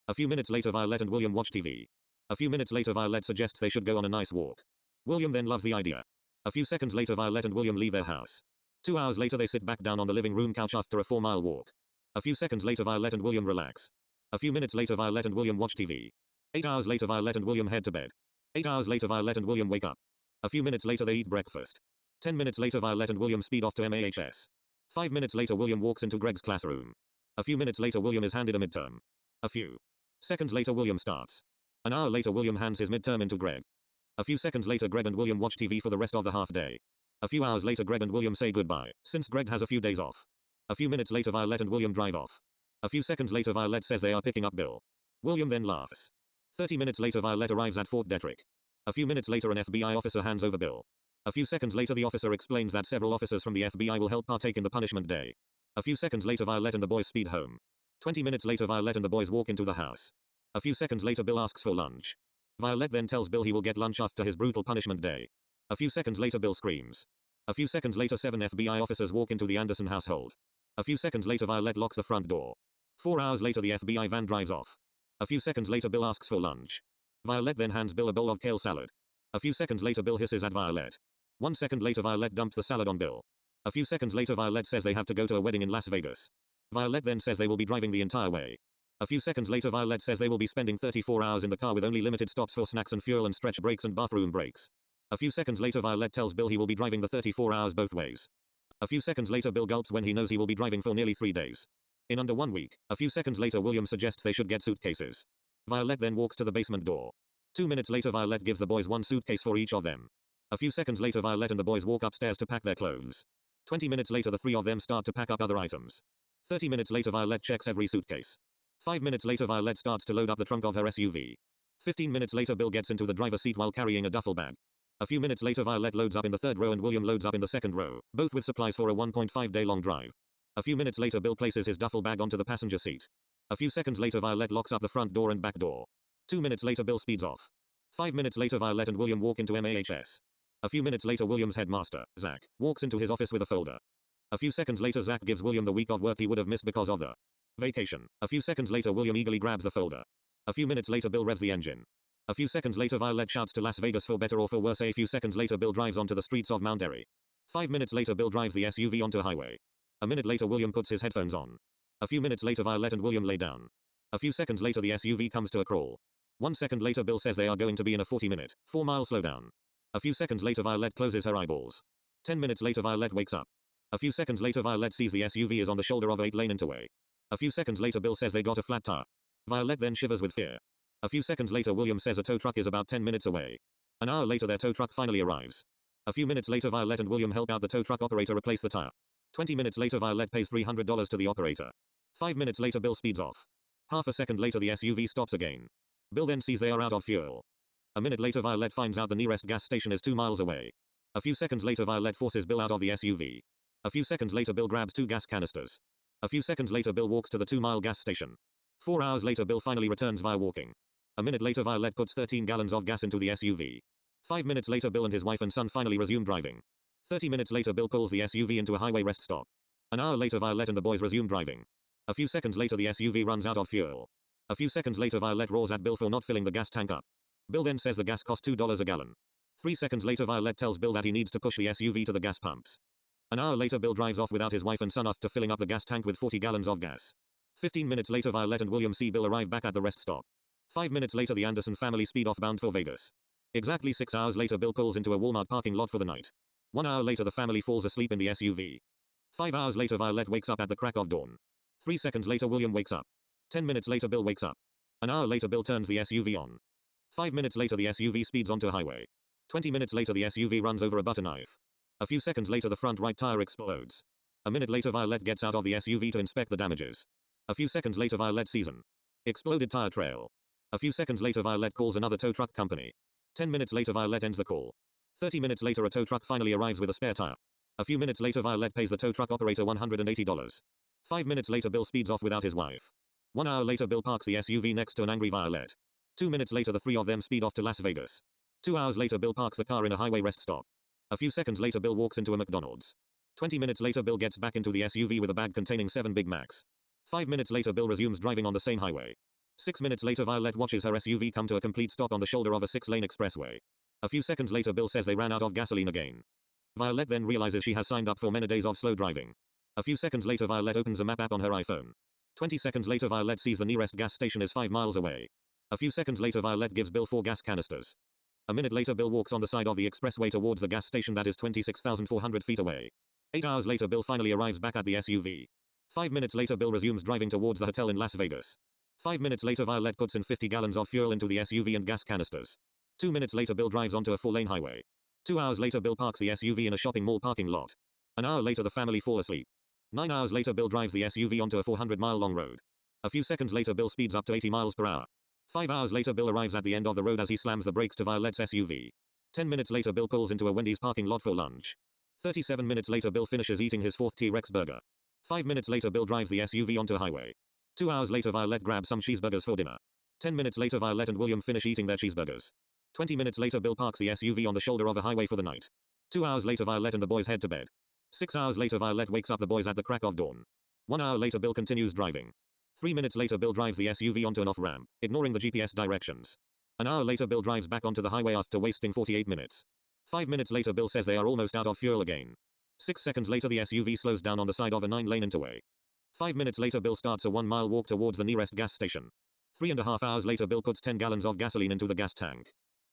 A few minutes later Violette and William watch TV. A few minutes later Violette suggests they should go on a nice walk. William then loves the idea. A few seconds later Violette and William leave their house. 2 hours later they sit back down on the living room couch after a 4-mile walk. A few seconds later Violette and William relax. A few minutes later Violette and William watch TV. 8 hours later Violette and William head to bed. 8 hours later Violette and William wake up. A few minutes later they eat breakfast. 10 minutes later Violette and William speed off to MAHS. 5 minutes later William walks into Greg's classroom. A few minutes later William is handed a midterm. A few seconds later William starts. An hour later William hands his midterm into Greg. A few seconds later Greg and William watch TV for the rest of the half day. A few hours later Greg and William say goodbye, since Greg has a few days off. A few minutes later Violette and William drive off. A few seconds later Violette says they are picking up Bill. William then laughs. 30 minutes later Violette arrives at Fort Detrick. A few minutes later an FBI officer hands over Bill. A few seconds later the officer explains that several officers from the FBI will help partake in the punishment day. A few seconds later Violette and the boys speed home. 20 minutes later Violette and the boys walk into the house. A few seconds later Bill asks for lunch. Violette then tells Bill he will get lunch after his brutal punishment day. A few seconds later Bill screams. A few seconds later 7 FBI officers walk into the Anderson household. A few seconds later Violette locks the front door. 4 hours later the FBI van drives off. A few seconds later Bill asks for lunch. Violette then hands Bill a bowl of kale salad. A few seconds later Bill hisses at Violette. 1 second later Violette dumps the salad on Bill. A few seconds later Violette says they have to go to a wedding in Las Vegas. Violette then says they will be driving the entire way. A few seconds later Violette says they will be spending 34 hours in the car with only limited stops for snacks and fuel and stretch breaks and bathroom breaks. A few seconds later Violette tells Bill he will be driving the 34 hours both ways. A few seconds later Bill gulps when he knows he will be driving for nearly 3 days. In under 1 week. A few seconds later William suggests they should get suitcases. Violette then walks to the basement door. 2 minutes later Violette gives the boys 1 suitcase for each of them. A few seconds later Violette and the boys walk upstairs to pack their clothes. 20 minutes later the 3 of them start to pack up other items. 30 minutes later Violette checks every suitcase. 5 minutes later Violette starts to load up the trunk of her SUV. 15 minutes later Bill gets into the driver's seat while carrying a duffel bag. A few minutes later Violette loads up in the 3rd row and William loads up in the 2nd row, both with supplies for a 1.5 day long drive. A few minutes later Bill places his duffel bag onto the passenger seat. A few seconds later Violette locks up the front door and back door. 2 minutes later Bill speeds off. 5 minutes later Violette and William walk into MAHS. A few minutes later William's headmaster, Zach, walks into his office with a folder. A few seconds later Zach gives William the week of work he would have missed because of the vacation. A few seconds later William eagerly grabs the folder. A few minutes later Bill revs the engine. A few seconds later Violette shouts to Las Vegas for better or for worse. A few seconds later Bill drives onto the streets of Mount Airy. 5 minutes later Bill drives the SUV onto a highway. A minute later William puts his headphones on. A few minutes later Violette and William lay down. A few seconds later the SUV comes to a crawl. 1 second later Bill says they are going to be in a 40-minute, 4-mile slowdown. A few seconds later Violette closes her eyeballs. 10 minutes later Violette wakes up. A few seconds later Violette sees the SUV is on the shoulder of a 8-lane interway. A few seconds later Bill says they got a flat tire. Violette then shivers with fear. A few seconds later William says a tow truck is about 10 minutes away. An hour later their tow truck finally arrives. A few minutes later Violette and William help out the tow truck operator replace the tire. 20 minutes later Violette pays $300 to the operator. 5 minutes later Bill speeds off. Half a second later the SUV stops again. Bill then sees they are out of fuel. A minute later Violette finds out the nearest gas station is 2 miles away. A few seconds later Violette forces Bill out of the SUV. A few seconds later Bill grabs 2 gas canisters. A few seconds later Bill walks to the 2-mile gas station. 4 hours later Bill finally returns via walking. A minute later Violette puts 13 gallons of gas into the SUV. 5 minutes later Bill and his wife and son finally resume driving. 30 minutes later Bill pulls the SUV into a highway rest stop. An hour later Violette and the boys resume driving. A few seconds later the SUV runs out of fuel. A few seconds later Violette roars at Bill for not filling the gas tank up. Bill then says the gas costs $2 a gallon. 3 seconds later Violette tells Bill that he needs to push the SUV to the gas pumps. An hour later Bill drives off without his wife and son after filling up the gas tank with 40 gallons of gas. 15 minutes later Violette and William see Bill arrive back at the rest stop. 5 minutes later the Anderson family speed off bound for Vegas. Exactly 6 hours later Bill pulls into a Walmart parking lot for the night. 1 hour later the family falls asleep in the SUV. 5 hours later Violette wakes up at the crack of dawn. 3 seconds later William wakes up. 10 minutes later Bill wakes up. An hour later Bill turns the SUV on. 5 minutes later the SUV speeds onto a highway. 20 minutes later the SUV runs over a butter knife. A few seconds later the front right tire explodes. A minute later Violette gets out of the SUV to inspect the damages. A few seconds later Violette sees an exploded tire trail. A few seconds later Violette calls another tow truck company. 10 minutes later Violette ends the call. 30 minutes later a tow truck finally arrives with a spare tire. A few minutes later Violette pays the tow truck operator $180. 5 minutes later Bill speeds off without his wife. 1 hour later Bill parks the SUV next to an angry Violette. 2 minutes later the 3 of them speed off to Las Vegas. 2 hours later Bill parks the car in a highway rest stop. A few seconds later Bill walks into a McDonald's. 20 minutes later Bill gets back into the SUV with a bag containing 7 Big Macs. 5 minutes later Bill resumes driving on the same highway. 6 minutes later Violette watches her SUV come to a complete stop on the shoulder of a 6-lane expressway. A few seconds later Bill says they ran out of gasoline again. Violette then realizes she has signed up for many days of slow driving. A few seconds later Violette opens a map app on her iPhone. 20 seconds later Violette sees the nearest gas station is 5 miles away. A few seconds later Violette gives Bill 4 gas canisters. A minute later Bill walks on the side of the expressway towards the gas station that is 26,400 feet away. 8 hours later Bill finally arrives back at the SUV. 5 minutes later Bill resumes driving towards the hotel in Las Vegas. 5 minutes later Violette puts in 50 gallons of fuel into the SUV and gas canisters. 2 minutes later Bill drives onto a 4-lane highway. 2 hours later Bill parks the SUV in a shopping mall parking lot. An hour later the family fall asleep. 9 hours later Bill drives the SUV onto a 400-mile long road. A few seconds later Bill speeds up to 80 miles per hour. 5 hours later Bill arrives at the end of the road as he slams the brakes to Violette's SUV. 10 minutes later Bill pulls into a Wendy's parking lot for lunch. 37 minutes later Bill finishes eating his 4th T-Rex burger. 5 minutes later Bill drives the SUV onto a highway. 2 hours later Violette grabs some cheeseburgers for dinner. 10 minutes later Violette and William finish eating their cheeseburgers. 20 minutes later Bill parks the SUV on the shoulder of a highway for the night. 2 hours later Violette and the boys head to bed. 6 hours later Violette wakes up the boys at the crack of dawn. 1 hour later Bill continues driving. 3 minutes later Bill drives the SUV onto an off-ramp, ignoring the GPS directions. An hour later Bill drives back onto the highway after wasting 48 minutes. 5 minutes later Bill says they are almost out of fuel again. 6 seconds later the SUV slows down on the side of a 9-lane interway. 5 minutes later Bill starts a 1-mile walk towards the nearest gas station. 3.5 hours later Bill puts 10 gallons of gasoline into the gas tank.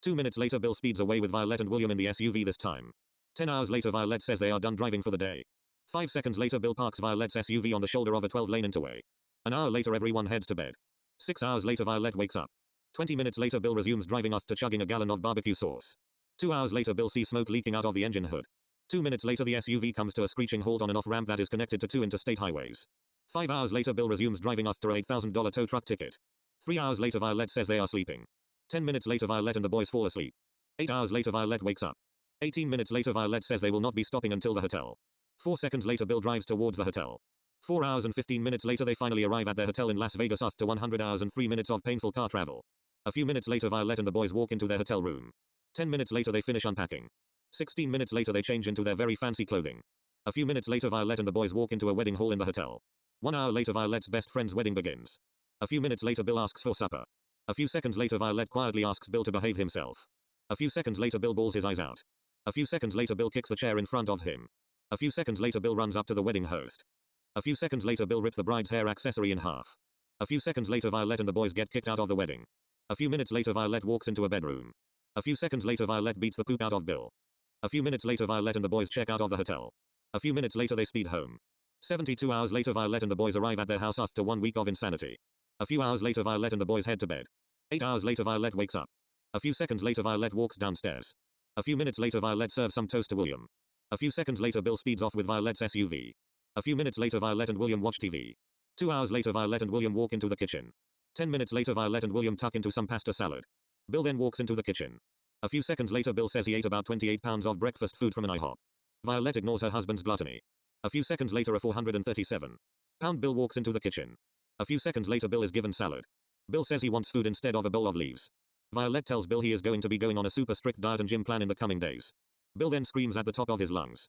2 minutes later Bill speeds away with Violette and William in the SUV this time. 10 hours later Violette says they are done driving for the day. 5 seconds later Bill parks Violette's SUV on the shoulder of a 12-lane interway. An hour later everyone heads to bed. 6 hours later Violette wakes up. 20 minutes later Bill resumes driving after chugging a gallon of barbecue sauce. 2 hours later Bill sees smoke leaking out of the engine hood. 2 minutes later the SUV comes to a screeching halt on an off-ramp that is connected to 2 interstate highways. 5 hours later Bill resumes driving after a $8,000 tow truck ticket. 3 hours later Violette says they are sleeping. 10 minutes later Violette and the boys fall asleep. 8 hours later Violette wakes up. 18 minutes later Violette says they will not be stopping until the hotel. 4 seconds later Bill drives towards the hotel. 4 hours and 15 minutes later they finally arrive at their hotel in Las Vegas after 100 hours and 3 minutes of painful car travel. A few minutes later Violette and the boys walk into their hotel room. 10 minutes later they finish unpacking. 16 minutes later they change into their very fancy clothing. A few minutes later Violette and the boys walk into a wedding hall in the hotel. 1 hour later Violette's best friend's wedding begins. A few minutes later Bill asks for supper. A few seconds later Violette quietly asks Bill to behave himself. A few seconds later Bill bawls his eyes out. A few seconds later Bill kicks a chair in front of him. A few seconds later Bill runs up to the wedding host. A few seconds later Bill rips the bride's hair accessory in half. A few seconds later Violette and the boys get kicked out of the wedding. A few minutes later Violette walks into a bedroom. A few seconds later Violette beats the poop out of Bill. A few minutes later Violette and the boys check out of the hotel. A few minutes later they speed home. 72 hours later Violette and the boys arrive at their house after 1 week of insanity. A few hours later Violette and the boys head to bed. 8 hours later Violette wakes up. A few seconds later Violette walks downstairs. A few minutes later Violette serves some toast to William. A few seconds later Bill speeds off with Violette's SUV. A few minutes later Violette and William watch TV. 2 hours later Violette and William walk into the kitchen. 10 minutes later Violette and William tuck into some pasta salad. Bill then walks into the kitchen. A few seconds later Bill says he ate about 28 pounds of breakfast food from an IHOP. Violette ignores her husband's gluttony. A few seconds later a 437-pound Bill walks into the kitchen. A few seconds later Bill is given salad. Bill says he wants food instead of a bowl of leaves. Violette tells Bill he is going to be going on a super strict diet and gym plan in the coming days. Bill then screams at the top of his lungs.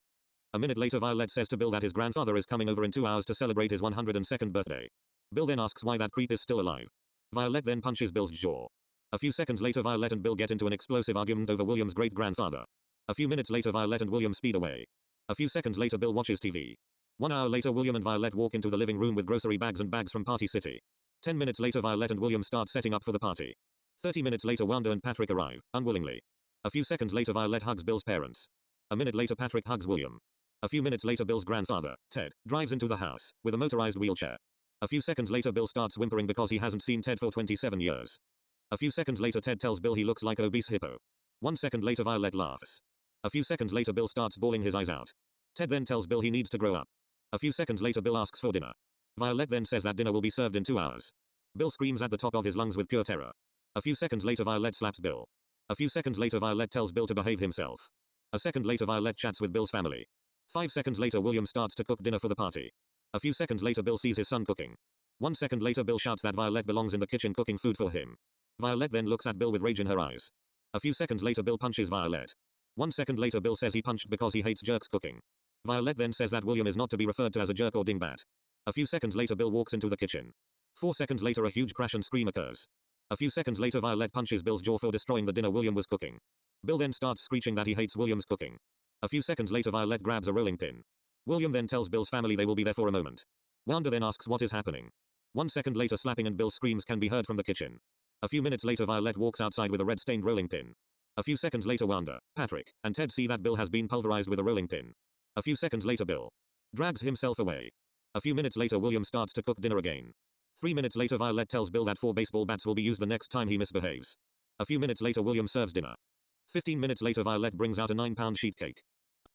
A minute later Violette says to Bill that his grandfather is coming over in 2 hours to celebrate his 102nd birthday. Bill then asks why that creep is still alive. Violette then punches Bill's jaw. A few seconds later Violette and Bill get into an explosive argument over William's great-grandfather. A few minutes later Violette and William speed away. A few seconds later Bill watches TV. 1 hour later William and Violette walk into the living room with grocery bags and bags from Party City. 10 minutes later Violette and William start setting up for the party. 30 minutes later Wanda and Patrick arrive, unwillingly. A few seconds later Violette hugs Bill's parents. A minute later Patrick hugs William. A few minutes later Bill's grandfather, Ted, drives into the house, with a motorized wheelchair. A few seconds later Bill starts whimpering because he hasn't seen Ted for 27 years. A few seconds later Ted tells Bill he looks like obese hippo. 1 second later Violette laughs. A few seconds later Bill starts bawling his eyes out. Ted then tells Bill he needs to grow up. A few seconds later Bill asks for dinner. Violette then says that dinner will be served in 2 hours. Bill screams at the top of his lungs with pure terror. A few seconds later Violette slaps Bill. A few seconds later Violette tells Bill to behave himself. A second later Violette chats with Bill's family. 5 seconds later William starts to cook dinner for the party. A few seconds later Bill sees his son cooking. 1 second later Bill shouts that Violette belongs in the kitchen cooking food for him. Violette then looks at Bill with rage in her eyes. A few seconds later Bill punches Violette. 1 second later Bill says he punched because he hates jerks cooking. Violette then says that William is not to be referred to as a jerk or dingbat. A few seconds later Bill walks into the kitchen. 4 seconds later a huge crash and scream occurs. A few seconds later Violette punches Bill's jaw for destroying the dinner William was cooking. Bill then starts screeching that he hates William's cooking. A few seconds later Violette grabs a rolling pin. William then tells Bill's family they will be there for a moment. Wanda then asks what is happening. 1 second later slapping and Bill's screams can be heard from the kitchen. A few minutes later Violette walks outside with a red stained rolling pin. A few seconds later Wanda, Patrick, and Ted see that Bill has been pulverized with a rolling pin. A few seconds later Bill drags himself away. A few minutes later William starts to cook dinner again. 3 minutes later Violette tells Bill that 4 baseball bats will be used the next time he misbehaves. A few minutes later William serves dinner. 15 minutes later Violette brings out a 9-pound sheet cake.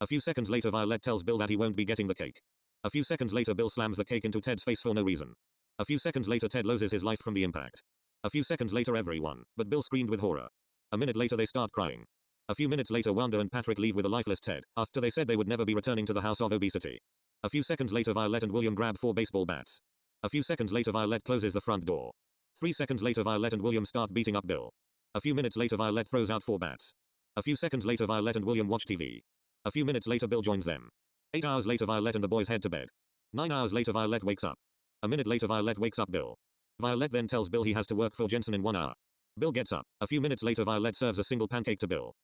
A few seconds later Violette tells Bill that he won't be getting the cake. A few seconds later Bill slams the cake into Ted's face for no reason. A few seconds later Ted loses his life from the impact. A few seconds later everyone but Bill screamed with horror. A minute later they start crying. A few minutes later Wanda and Patrick leave with a lifeless Ted, after they said they would never be returning to the house of obesity. A few seconds later Violette and William grab 4 baseball bats. A few seconds later Violette closes the front door. 3 seconds later Violette and William start beating up Bill. A few minutes later Violette throws out 4 bats. A few seconds later Violette and William watch TV. A few minutes later Bill joins them. 8 hours later Violette and the boys head to bed. 9 hours later Violette wakes up. A minute later Violette wakes up Bill. Violette then tells Bill he has to work for Jensen in 1 hour. Bill gets up. A few minutes later Violette serves a single pancake to Bill.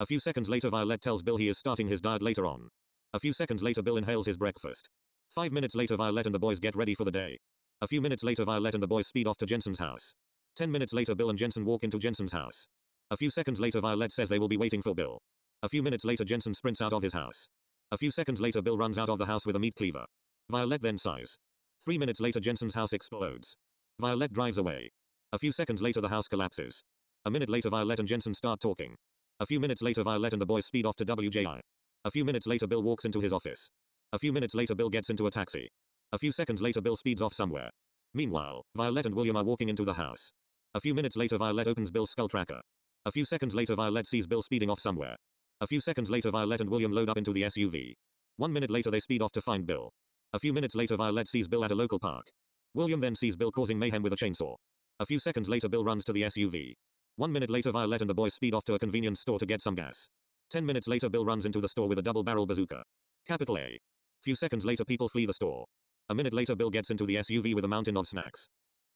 A few seconds later Violette tells Bill he is starting his diet later on. A few seconds later Bill inhales his breakfast. 5 minutes later Violette and the boys get ready for the day. A few minutes later Violette and the boys speed off to Jensen's house. 10 minutes later Bill and Jensen walk into Jensen's house. A few seconds later Violette says they will be waiting for Bill. A few minutes later Jensen sprints out of his house. A few seconds later Bill runs out of the house with a meat cleaver. Violette then sighs. 3 minutes later Jensen's house explodes. Violette drives away. A few seconds later the house collapses. A minute later Violette and Jensen start talking. A few minutes later Violette and the boys speed off to WJI. A few minutes later Bill walks into his office. A few minutes later Bill gets into a taxi. A few seconds later Bill speeds off somewhere. Meanwhile, Violette and William are walking into the house. A few minutes later Violette opens Bill's skull tracker. A few seconds later Violette sees Bill speeding off somewhere. A few seconds later Violette and William load up into the SUV. 1 minute later they speed off to find Bill. A few minutes later Violette sees Bill at a local park. William then sees Bill causing mayhem with a chainsaw. A few seconds later Bill runs to the SUV. 1 minute later Violette and the boys speed off to a convenience store to get some gas. 10 minutes later Bill runs into the store with a double-barrel bazooka. Capital A. Few seconds later people flee the store. A minute later Bill gets into the SUV with a mountain of snacks.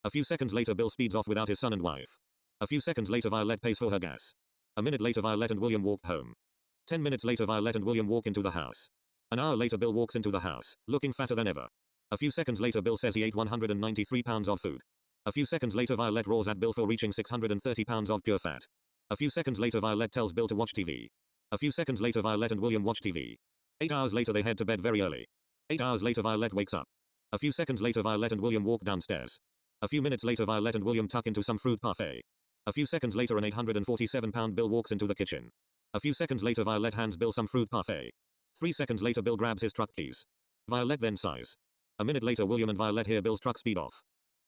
A few seconds later Bill speeds off without his son and wife. A few seconds later Violette pays for her gas. A minute later Violette and William walk home. 10 minutes later Violette and William walk into the house. An hour later Bill walks into the house, looking fatter than ever. A few seconds later Bill says he ate 193 pounds of food. A few seconds later Violette roars at Bill for reaching 630 pounds of pure fat. A few seconds later Violette tells Bill to watch TV. A few seconds later Violette and William watch TV. 8 hours later they head to bed very early. 8 hours later Violette wakes up. A few seconds later Violette and William walk downstairs. A few minutes later Violette and William tuck into some fruit parfait. A few seconds later an 847-pound Bill walks into the kitchen. A few seconds later Violette hands Bill some fruit parfait. 3 seconds later Bill grabs his truck keys. Violette then sighs. A minute later William and Violette hear Bill's truck speed off.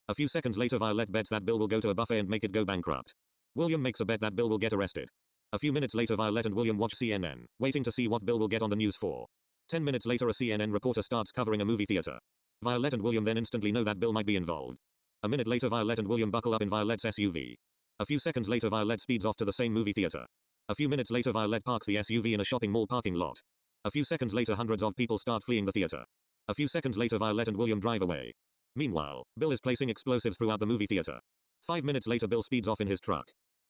A few seconds later Violette bets that Bill will go to a buffet and make it go bankrupt. William makes a bet that Bill will get arrested. A few minutes later Violette and William watch CNN, waiting to see what Bill will get on the news for. 10 minutes later a CNN reporter starts covering a movie theater. Violette and William then instantly know that Bill might be involved. A minute later Violette and William buckle up in Violette's SUV. A few seconds later Violette speeds off to the same movie theater. A few minutes later Violette parks the SUV in a shopping mall parking lot. A few seconds later hundreds of people start fleeing the theater. A few seconds later Violette and William drive away. Meanwhile, Bill is placing explosives throughout the movie theater. 5 minutes later Bill speeds off in his truck.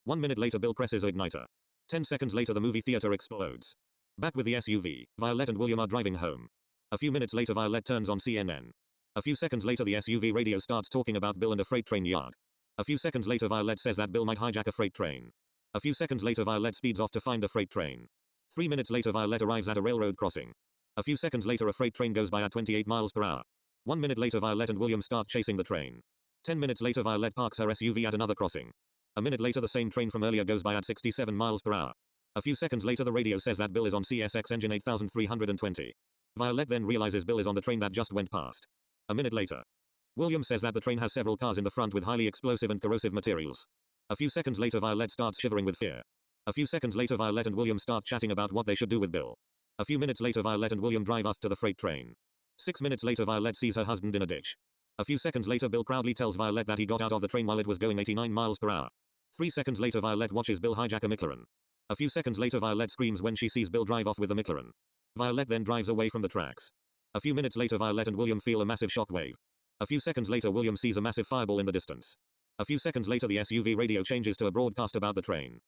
1 minute later Bill presses igniter. 10 seconds later the movie theater explodes. Back with the SUV, Violette and William are driving home. A few minutes later Violette turns on CNN. A few seconds later the SUV radio starts talking about Bill and a freight train yard. A few seconds later Violette says that Bill might hijack a freight train. A few seconds later Violette speeds off to find a freight train. 3 minutes later Violette arrives at a railroad crossing. A few seconds later a freight train goes by at 28 miles per hour. 1 minute later Violette and William start chasing the train. 10 minutes later Violette parks her SUV at another crossing. A minute later the same train from earlier goes by at 67 miles per hour. A few seconds later the radio says that Bill is on CSX engine 8320. Violette then realizes Bill is on the train that just went past. A minute later, William says that the train has several cars in the front with highly explosive and corrosive materials. A few seconds later Violette starts shivering with fear. A few seconds later Violette and William start chatting about what they should do with Bill. A few minutes later Violette and William drive off to the freight train. 6 minutes later Violette sees her husband in a ditch. A few seconds later Bill proudly tells Violette that he got out of the train while it was going 89 miles per hour. 3 seconds later Violette watches Bill hijack a McLaren. A few seconds later Violette screams when she sees Bill drive off with the McLaren. Violette then drives away from the tracks. A few minutes later Violette and William feel a massive shock wave. A few seconds later William sees a massive fireball in the distance. A few seconds later the SUV radio changes to a broadcast about the train.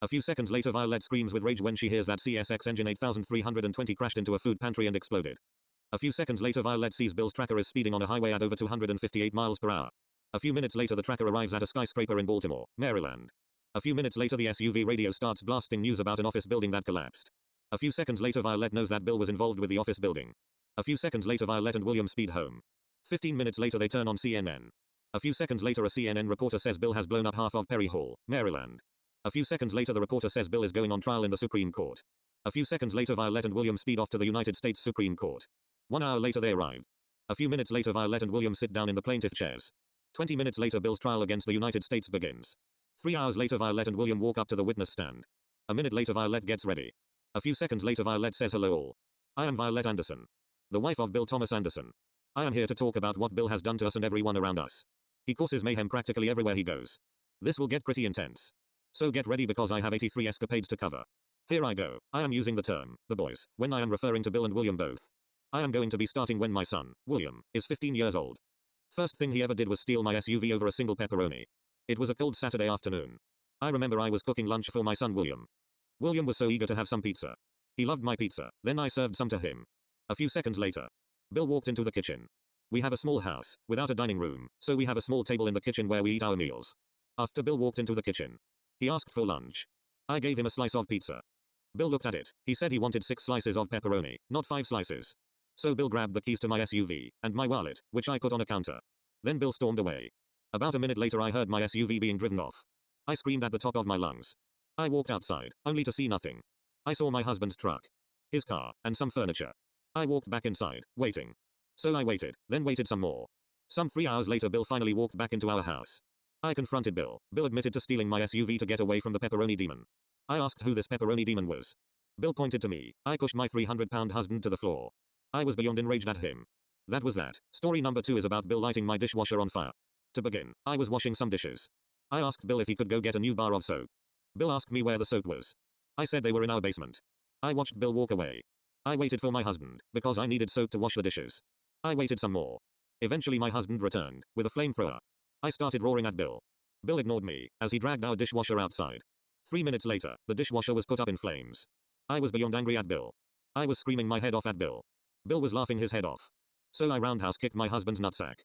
A few seconds later Violette screams with rage when she hears that CSX engine 8320 crashed into a food pantry and exploded. A few seconds later Violette sees Bill's tracker is speeding on a highway at over 258 miles per hour. A few minutes later the tracker arrives at a skyscraper in Baltimore, Maryland. A few minutes later the SUV radio starts blasting news about an office building that collapsed. A few seconds later Violette knows that Bill was involved with the office building. A few seconds later Violette and William speed home. 15 minutes later they turn on CNN. A few seconds later a CNN reporter says Bill has blown up half of Perry Hall, Maryland. A few seconds later the reporter says Bill is going on trial in the Supreme Court. A few seconds later Violette and William speed off to the United States Supreme Court. 1 hour later they arrive. A few minutes later Violette and William sit down in the plaintiff chairs. 20 minutes later Bill's trial against the United States begins. 3 hours later Violette and William walk up to the witness stand. A minute later Violette gets ready. A few seconds later Violette says hello all. I am Violette Anderson, the wife of Bill Thomas Anderson. I am here to talk about what Bill has done to us and everyone around us. He causes mayhem practically everywhere he goes. This will get pretty intense. So get ready because I have 83 escapades to cover. Here I go. I am using the term, the boys, when I am referring to Bill and William both. I am going to be starting when my son, William, is 15 years old. First thing he ever did was steal my SUV over a single pepperoni. It was a cold Saturday afternoon. I remember I was cooking lunch for my son William. William was so eager to have some pizza. He loved my pizza, then I served some to him. A few seconds later, Bill walked into the kitchen. We have a small house, without a dining room, so we have a small table in the kitchen where we eat our meals. After Bill walked into the kitchen, he asked for lunch. I gave him a slice of pizza. Bill looked at it. He said he wanted 6 slices of pepperoni, not 5 slices. So Bill grabbed the keys to my SUV, and my wallet, which I put on a counter. Then Bill stormed away. About a minute later I heard my SUV being driven off. I screamed at the top of my lungs. I walked outside, only to see nothing. I saw my husband's truck, his car, and some furniture. I walked back inside, waiting. So I waited, then waited some more. Some 3 hours later Bill finally walked back into our house. I confronted Bill. Bill admitted to stealing my SUV to get away from the pepperoni demon. I asked who this pepperoni demon was. Bill pointed to me. I pushed my 300-pound husband to the floor. I was beyond enraged at him. That was that. Story number 2 is about Bill lighting my dishwasher on fire. To begin, I was washing some dishes. I asked Bill if he could go get a new bar of soap. Bill asked me where the soap was. I said they were in our basement. I watched Bill walk away. I waited for my husband, because I needed soap to wash the dishes. I waited some more. Eventually my husband returned, with a flamethrower. I started roaring at Bill. Bill ignored me, as he dragged our dishwasher outside. 3 minutes later, the dishwasher was put up in flames. I was beyond angry at Bill. I was screaming my head off at Bill. Bill was laughing his head off. So I roundhouse kicked my husband's nutsack.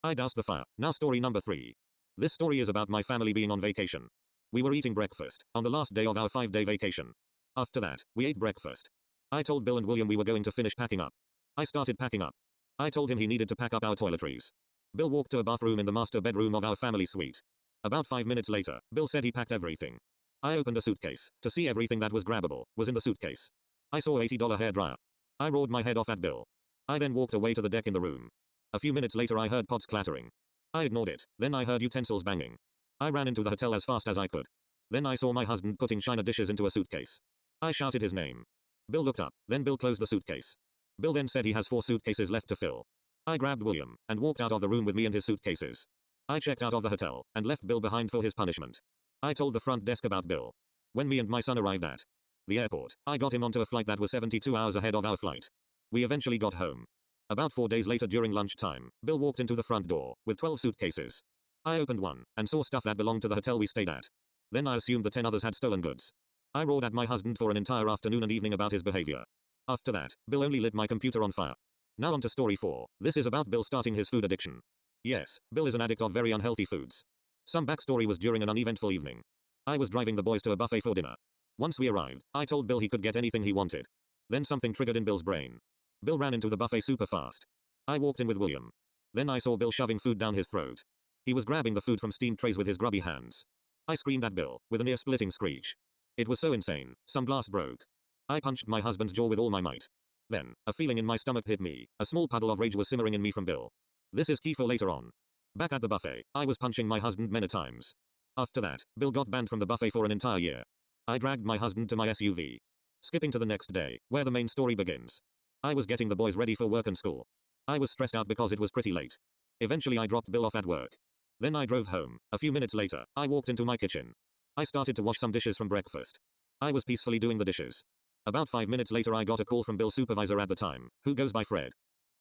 I doused the fire. Now story number 3. This story is about my family being on vacation. We were eating breakfast, on the last day of our 5-day vacation. After that, we ate breakfast. I told Bill and William we were going to finish packing up. I started packing up. I told him he needed to pack up our toiletries. Bill walked to a bathroom in the master bedroom of our family suite. About 5 minutes later, Bill said he packed everything. I opened a suitcase, to see everything that was grabbable, was in the suitcase. I saw a $80 hairdryer. I roared my head off at Bill. I then walked away to the deck in the room. A few minutes later I heard pots clattering. I ignored it, then I heard utensils banging. I ran into the hotel as fast as I could. Then I saw my husband putting china dishes into a suitcase. I shouted his name. Bill looked up, then Bill closed the suitcase. Bill then said he has 4 suitcases left to fill. I grabbed William, and walked out of the room with me and his suitcases. I checked out of the hotel, and left Bill behind for his punishment. I told the front desk about Bill. When me and my son arrived at the airport, I got him onto a flight that was 72 hours ahead of our flight. We eventually got home. About 4 days later during lunchtime, Bill walked into the front door, with 12 suitcases. I opened one, and saw stuff that belonged to the hotel we stayed at. Then I assumed the 10 others had stolen goods. I roared at my husband for an entire afternoon and evening about his behavior. After that, Bill only lit my computer on fire. Now on to story 4. This is about Bill starting his food addiction. Yes, Bill is an addict of very unhealthy foods. Some backstory was during an uneventful evening. I was driving the boys to a buffet for dinner. Once we arrived, I told Bill he could get anything he wanted. Then something triggered in Bill's brain. Bill ran into the buffet super fast. I walked in with William. Then I saw Bill shoving food down his throat. He was grabbing the food from steamed trays with his grubby hands. I screamed at Bill, with an ear-splitting screech. It was so insane, some glass broke. I punched my husband's jaw with all my might. Then, a feeling in my stomach hit me. A small puddle of rage was simmering in me from Bill. This is key for later on. Back at the buffet, I was punching my husband many times. After that, Bill got banned from the buffet for an entire year. I dragged my husband to my SUV. Skipping to the next day, where the main story begins. I was getting the boys ready for work and school. I was stressed out because it was pretty late. Eventually I dropped Bill off at work. Then I drove home. A few minutes later, I walked into my kitchen. I started to wash some dishes from breakfast. I was peacefully doing the dishes. About 5 minutes later I got a call from Bill's supervisor at the time, who goes by Fred.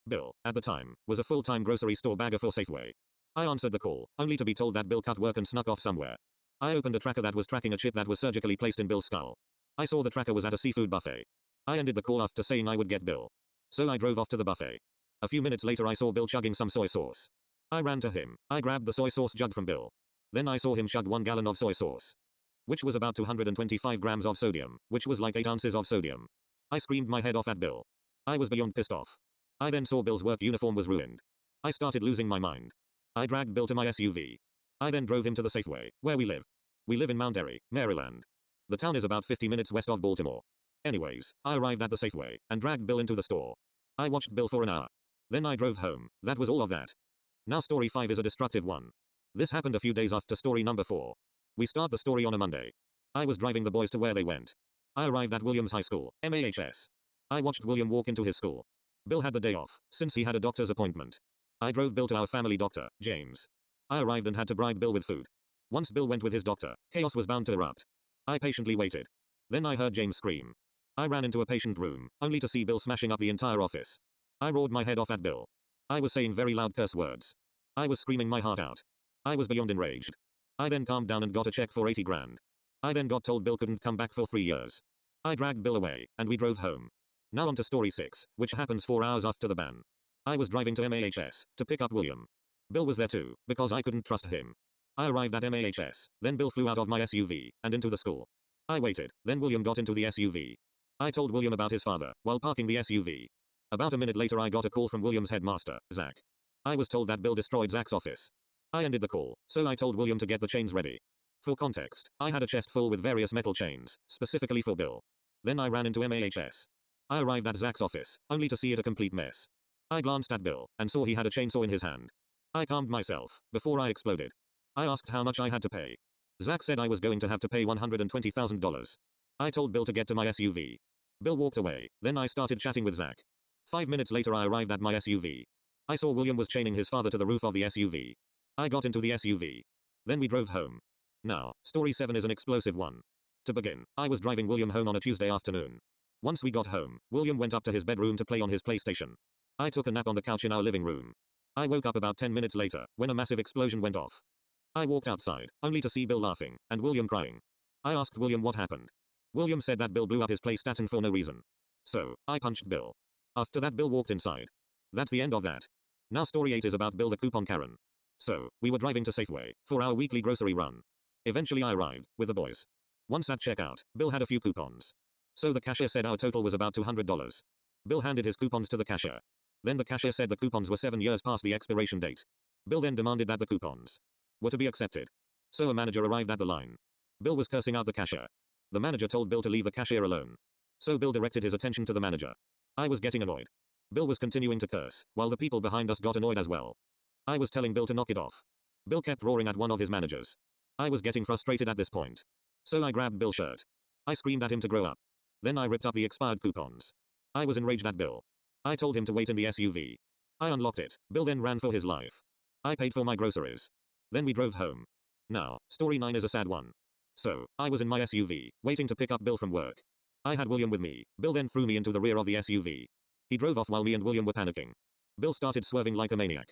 Bill, at the time, was a full-time grocery store bagger for Safeway. I answered the call, only to be told that Bill cut work and snuck off somewhere. I opened a tracker that was tracking a chip that was surgically placed in Bill's skull. I saw the tracker was at a seafood buffet. I ended the call after saying I would get Bill. So I drove off to the buffet. A few minutes later I saw Bill chugging some soy sauce. I ran to him. I grabbed the soy sauce jug from Bill. Then I saw him chug 1 gallon of soy sauce, which was about 225 grams of sodium, which was like 8 ounces of sodium. I screamed my head off at Bill. I was beyond pissed off. I then saw Bill's work uniform was ruined. I started losing my mind. I dragged Bill to my SUV. I then drove him to the Safeway, where we live. We live in Mount Airy, Maryland. The town is about 50 minutes west of Baltimore. Anyways, I arrived at the Safeway and dragged Bill into the store. I watched Bill for an hour. Then I drove home. That was all of that. Now story 5 is a destructive one. This happened a few days after story number 4. We start the story on a Monday. I was driving the boys to where they went. I arrived at Williams High School, MAHS. I watched William walk into his school. Bill had the day off, since he had a doctor's appointment. I drove Bill to our family doctor, James. I arrived and had to bribe Bill with food. Once Bill went with his doctor, chaos was bound to erupt. I patiently waited. Then I heard James scream. I ran into a patient room, only to see Bill smashing up the entire office. I roared my head off at Bill. I was saying very loud curse words. I was screaming my heart out. I was beyond enraged. I then calmed down and got a check for 80 grand. I then got told Bill couldn't come back for 3 years. I dragged Bill away, and we drove home. Now on to story 6, which happens 4 hours after the ban. I was driving to MAHS to pick up William. Bill was there too, because I couldn't trust him. I arrived at MAHS, then Bill flew out of my SUV and into the school. I waited, then William got into the SUV. I told William about his father while parking the SUV. About a minute later I got a call from William's headmaster, Zach. I was told that Bill destroyed Zach's office. I ended the call, so I told William to get the chains ready. For context, I had a chest full with various metal chains, specifically for Bill. Then I ran into MAHS. I arrived at Zach's office, only to see it a complete mess. I glanced at Bill, and saw he had a chainsaw in his hand. I calmed myself, before I exploded. I asked how much I had to pay. Zach said I was going to have to pay $120,000. I told Bill to get to my SUV. Bill walked away, then I started chatting with Zach. 5 minutes later I arrived at my SUV. I saw William was chaining his father to the roof of the SUV. I got into the SUV. Then we drove home. Now, story 7 is an explosive one. To begin, I was driving William home on a Tuesday afternoon. Once we got home, William went up to his bedroom to play on his PlayStation. I took a nap on the couch in our living room. I woke up about 10 minutes later, when a massive explosion went off. I walked outside, only to see Bill laughing, and William crying. I asked William what happened. William said that Bill blew up his PlayStation for no reason. So, I punched Bill. After that Bill walked inside. That's the end of that. Now story 8 is about Bill the coupon Karen. So, we were driving to Safeway, for our weekly grocery run. Eventually I arrived, with the boys. Once at checkout, Bill had a few coupons. So the cashier said our total was about $200. Bill handed his coupons to the cashier. Then the cashier said the coupons were 7 years past the expiration date. Bill then demanded that the coupons were to be accepted. So a manager arrived at the line. Bill was cursing out the cashier. The manager told Bill to leave the cashier alone. So Bill directed his attention to the manager. I was getting annoyed. Bill was continuing to curse, while the people behind us got annoyed as well. I was telling Bill to knock it off. Bill kept roaring at one of his managers. I was getting frustrated at this point. So I grabbed Bill's shirt. I screamed at him to grow up. Then I ripped up the expired coupons. I was enraged at Bill. I told him to wait in the SUV. I unlocked it. Bill then ran for his life. I paid for my groceries. Then we drove home. Now, story 9 is a sad one. So, I was in my SUV, waiting to pick up Bill from work. I had William with me. Bill then threw me into the rear of the SUV. He drove off while me and William were panicking. Bill started swerving like a maniac.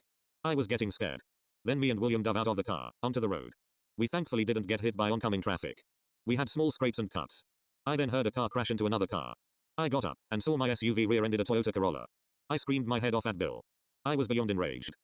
I was getting scared. Then me and William dove out of the car, onto the road. We thankfully didn't get hit by oncoming traffic. We had small scrapes and cuts. I then heard a car crash into another car. I got up, and saw my SUV rear-ended a Toyota Corolla. I screamed my head off at Bill. I was beyond enraged.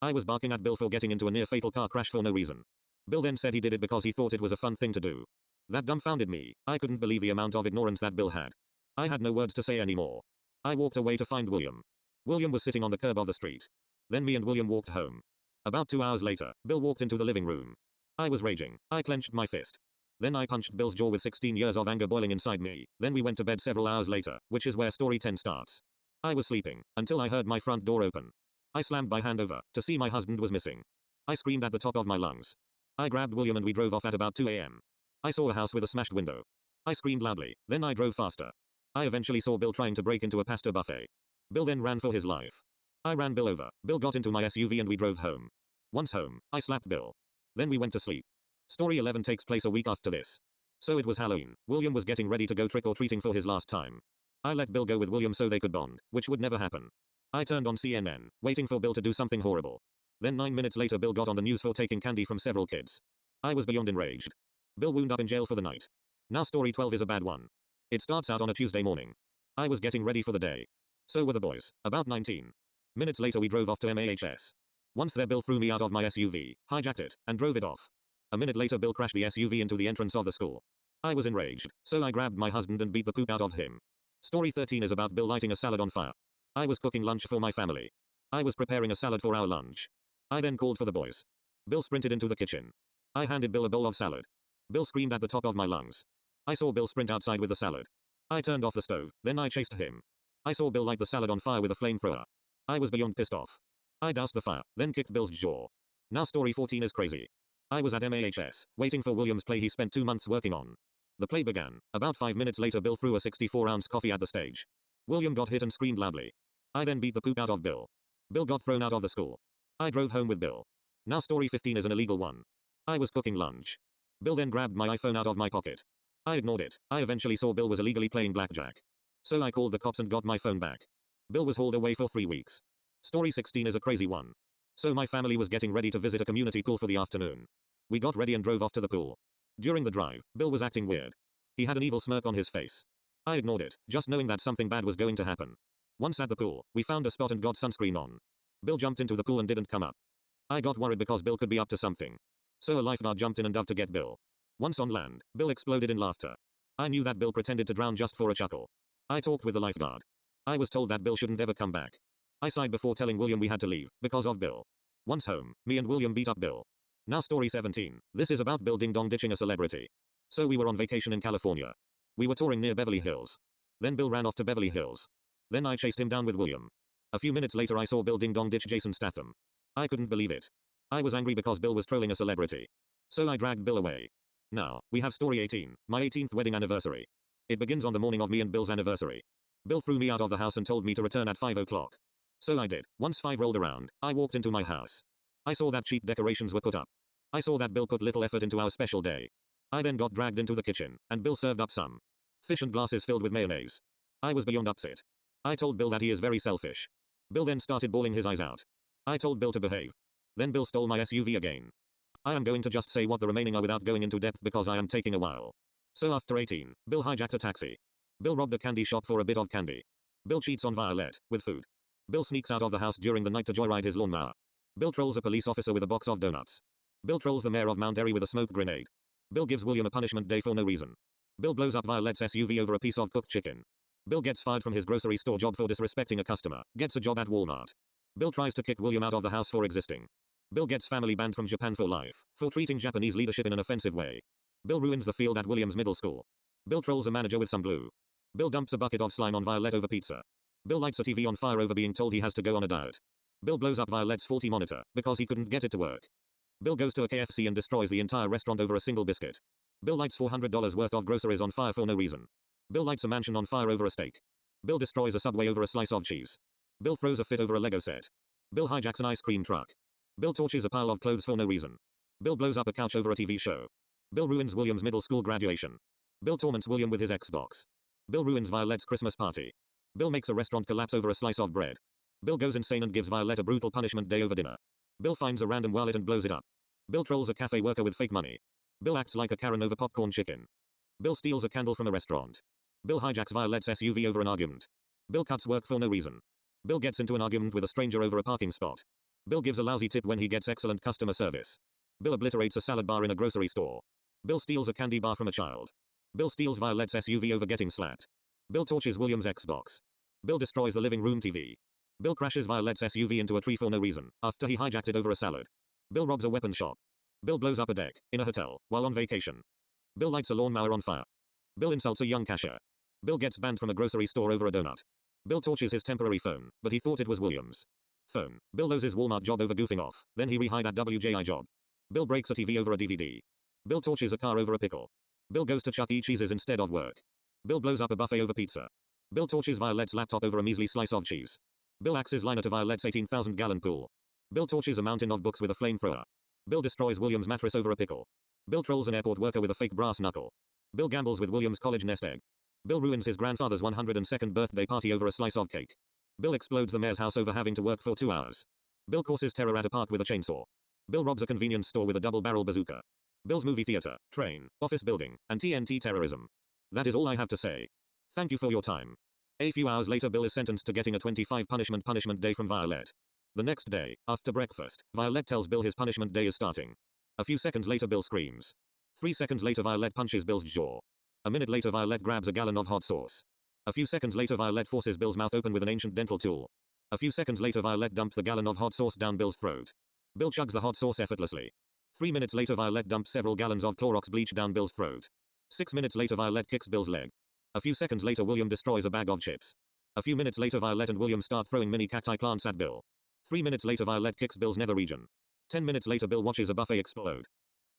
I was barking at Bill for getting into a near-fatal car crash for no reason. Bill then said he did it because he thought it was a fun thing to do. That dumbfounded me. I couldn't believe the amount of ignorance that Bill had. I had no words to say anymore. I walked away to find William. William was sitting on the curb of the street. Then me and William walked home. About 2 hours later, Bill walked into the living room. I was raging. I clenched my fist. Then I punched Bill's jaw with 16 years of anger boiling inside me. Then we went to bed several hours later, which is where story 10 starts. I was sleeping, until I heard my front door open. I slammed my hand over, to see my husband was missing. I screamed at the top of my lungs. I grabbed William and we drove off at about 2 a.m. I saw a house with a smashed window. I screamed loudly, then I drove faster. I eventually saw Bill trying to break into a pasta buffet. Bill then ran for his life. I ran Bill over. Bill got into my SUV and we drove home. Once home, I slapped Bill. Then we went to sleep. Story 11 takes place a week after this. So it was Halloween. William was getting ready to go trick-or-treating for his last time. I let Bill go with William so they could bond, which would never happen. I turned on CNN, waiting for Bill to do something horrible. Then 9 minutes later Bill got on the news for taking candy from several kids. I was beyond enraged. Bill wound up in jail for the night. Now story 12 is a bad one. It starts out on a Tuesday morning. I was getting ready for the day. So were the boys, about 19. Minutes later we drove off to MAHS. Once there Bill threw me out of my SUV, hijacked it, and drove it off. A minute later Bill crashed the SUV into the entrance of the school. I was enraged, so I grabbed my husband and beat the poop out of him. Story 13 is about Bill lighting a salad on fire. I was cooking lunch for my family. I was preparing a salad for our lunch. I then called for the boys. Bill sprinted into the kitchen. I handed Bill a bowl of salad. Bill screamed at the top of my lungs. I saw Bill sprint outside with the salad. I turned off the stove, then I chased him. I saw Bill light the salad on fire with a flamethrower. I was beyond pissed off. I doused the fire, then kicked Bill's jaw. Now story 14 is crazy. I was at MAHS, waiting for William's play he spent 2 months working on. The play began. About 5 minutes later Bill threw a 64-ounce coffee at the stage. William got hit and screamed loudly. I then beat the poop out of Bill. Bill got thrown out of the school. I drove home with Bill. Now story 15 is an illegal one. I was cooking lunch. Bill then grabbed my iPhone out of my pocket. I ignored it. I eventually saw Bill was illegally playing blackjack. So I called the cops and got my phone back. Bill was hauled away for 3 weeks. Story 16 is a crazy one. So my family was getting ready to visit a community pool for the afternoon. We got ready and drove off to the pool. During the drive, Bill was acting weird. He had an evil smirk on his face. I ignored it, just knowing that something bad was going to happen. Once at the pool, we found a spot and got sunscreen on. Bill jumped into the pool and didn't come up. I got worried because Bill could be up to something. So a lifeguard jumped in and dove to get Bill. Once on land, Bill exploded in laughter. I knew that Bill pretended to drown just for a chuckle. I talked with the lifeguard. I was told that Bill shouldn't ever come back. I sighed before telling William we had to leave, because of Bill. Once home, me and William beat up Bill. Now story 17. This is about Bill Ding Dong ditching a celebrity. So we were on vacation in California. We were touring near Beverly Hills. Then Bill ran off to Beverly Hills. Then I chased him down with William. A few minutes later I saw Bill Ding Dong ditch Jason Statham. I couldn't believe it. I was angry because Bill was trolling a celebrity. So I dragged Bill away. Now, we have story 18, my 18th wedding anniversary. It begins on the morning of me and Bill's anniversary. Bill threw me out of the house and told me to return at 5 o'clock. So I did. Once 5 rolled around, I walked into my house. I saw that cheap decorations were put up. I saw that Bill put little effort into our special day. I then got dragged into the kitchen, and Bill served up some fish and glasses filled with mayonnaise. I was beyond upset. I told Bill that he is very selfish. Bill then started bawling his eyes out. I told Bill to behave. Then Bill stole my SUV again. I am going to just say what the remaining are without going into depth because I am taking a while. So after 18, Bill hijacked a taxi. Bill robbed a candy shop for a bit of candy. Bill cheats on Violette with food. Bill sneaks out of the house during the night to joyride his lawnmower. Bill trolls a police officer with a box of donuts. Bill trolls the mayor of Mount Airy with a smoke grenade. Bill gives William a punishment day for no reason. Bill blows up Violette's SUV over a piece of cooked chicken. Bill gets fired from his grocery store job for disrespecting a customer, gets a job at Walmart. Bill tries to kick William out of the house for existing. Bill gets family banned from Japan for life, for treating Japanese leadership in an offensive way. Bill ruins the field at Williams Middle School. Bill trolls a manager with some glue. Bill dumps a bucket of slime on Violette over pizza. Bill lights a TV on fire over being told he has to go on a diet. Bill blows up Violette's faulty monitor, because he couldn't get it to work. Bill goes to a KFC and destroys the entire restaurant over a single biscuit. Bill lights $400 worth of groceries on fire for no reason. Bill lights a mansion on fire over a steak. Bill destroys a Subway over a slice of cheese. Bill throws a fit over a Lego set. Bill hijacks an ice cream truck. Bill torches a pile of clothes for no reason. Bill blows up a couch over a TV show. Bill ruins William's middle school graduation. Bill torments William with his Xbox. Bill ruins Violette's Christmas party. Bill makes a restaurant collapse over a slice of bread. Bill goes insane and gives Violette a brutal punishment day over dinner. Bill finds a random wallet and blows it up. Bill trolls a cafe worker with fake money. Bill acts like a Karen over popcorn chicken. Bill steals a candle from a restaurant. Bill hijacks Violette's SUV over an argument. Bill cuts work for no reason. Bill gets into an argument with a stranger over a parking spot. Bill gives a lousy tip when he gets excellent customer service. Bill obliterates a salad bar in a grocery store. Bill steals a candy bar from a child. Bill steals Violette's SUV over getting slapped. Bill torches William's Xbox. Bill destroys the living room TV. Bill crashes Violette's SUV into a tree for no reason, after he hijacked it over a salad. Bill robs a weapon shop. Bill blows up a deck, in a hotel, while on vacation. Bill lights a lawnmower on fire. Bill insults a young cashier. Bill gets banned from a grocery store over a donut. Bill torches his temporary phone, but he thought it was William's phone. Bill loses Walmart job over goofing off, then he rehired at WJI job. Bill breaks a TV over a DVD. Bill torches a car over a pickle. Bill goes to Chuck E. Cheese's instead of work. Bill blows up a buffet over pizza. Bill torches Violette's laptop over a measly slice of cheese. Bill axes liner to Violette's 18,000-gallon pool. Bill torches a mountain of books with a flamethrower. Bill destroys William's mattress over a pickle. Bill trolls an airport worker with a fake brass knuckle. Bill gambles with William's college nest egg. Bill ruins his grandfather's 102nd birthday party over a slice of cake. Bill explodes the mayor's house over having to work for 2 hours. Bill causes terror at a park with a chainsaw. Bill robs a convenience store with a double-barrel bazooka. Bill's movie theater, train, office building, and TNT terrorism. That is all I have to say. Thank you for your time. A few hours later, Bill is sentenced to getting a 25 punishment day from Violette. The next day, after breakfast, Violette tells Bill his punishment day is starting. A few seconds later, Bill screams. 3 seconds later, Violette punches Bill's jaw. A minute later, Violette grabs a gallon of hot sauce. A few seconds later, Violette forces Bill's mouth open with an ancient dental tool. A few seconds later, Violette dumps the gallon of hot sauce down Bill's throat. Bill chugs the hot sauce effortlessly. 3 minutes later, Violette dumps several gallons of Clorox bleach down Bill's throat. 6 minutes later, Violette kicks Bill's leg. A few seconds later, William destroys a bag of chips. A few minutes later, Violette and William start throwing mini cacti plants at Bill. 3 minutes later, Violette kicks Bill's nether region. 10 minutes later, Bill watches a buffet explode.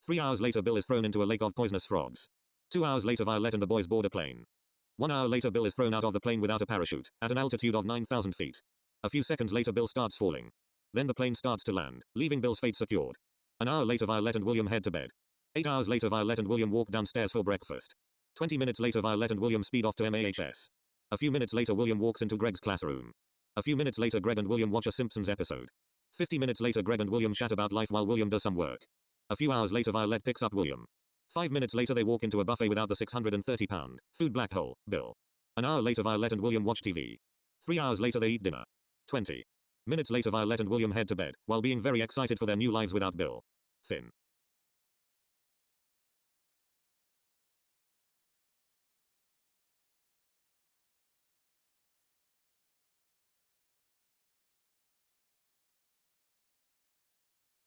3 hours later, Bill is thrown into a lake of poisonous frogs. 2 hours later, Violette and the boys board a plane. 1 hour later, Bill is thrown out of the plane without a parachute, at an altitude of 9,000 feet. A few seconds later, Bill starts falling. Then the plane starts to land, leaving Bill's fate secured. An hour later, Violette and William head to bed. 8 hours later, Violette and William walk downstairs for breakfast. 20 minutes later, Violette and William speed off to MAHS. A few minutes later, William walks into Greg's classroom. A few minutes later, Greg and William watch a Simpsons episode. 50 minutes later, Greg and William chat about life while William does some work. A few hours later, Violette picks up William. 5 minutes later, they walk into a buffet without the 630-pound food black hole, Bill. An hour later, Violette and William watch TV. 3 hours later, they eat dinner. 20 minutes later, Violette and William head to bed, while being very excited for their new lives without Bill. Finn.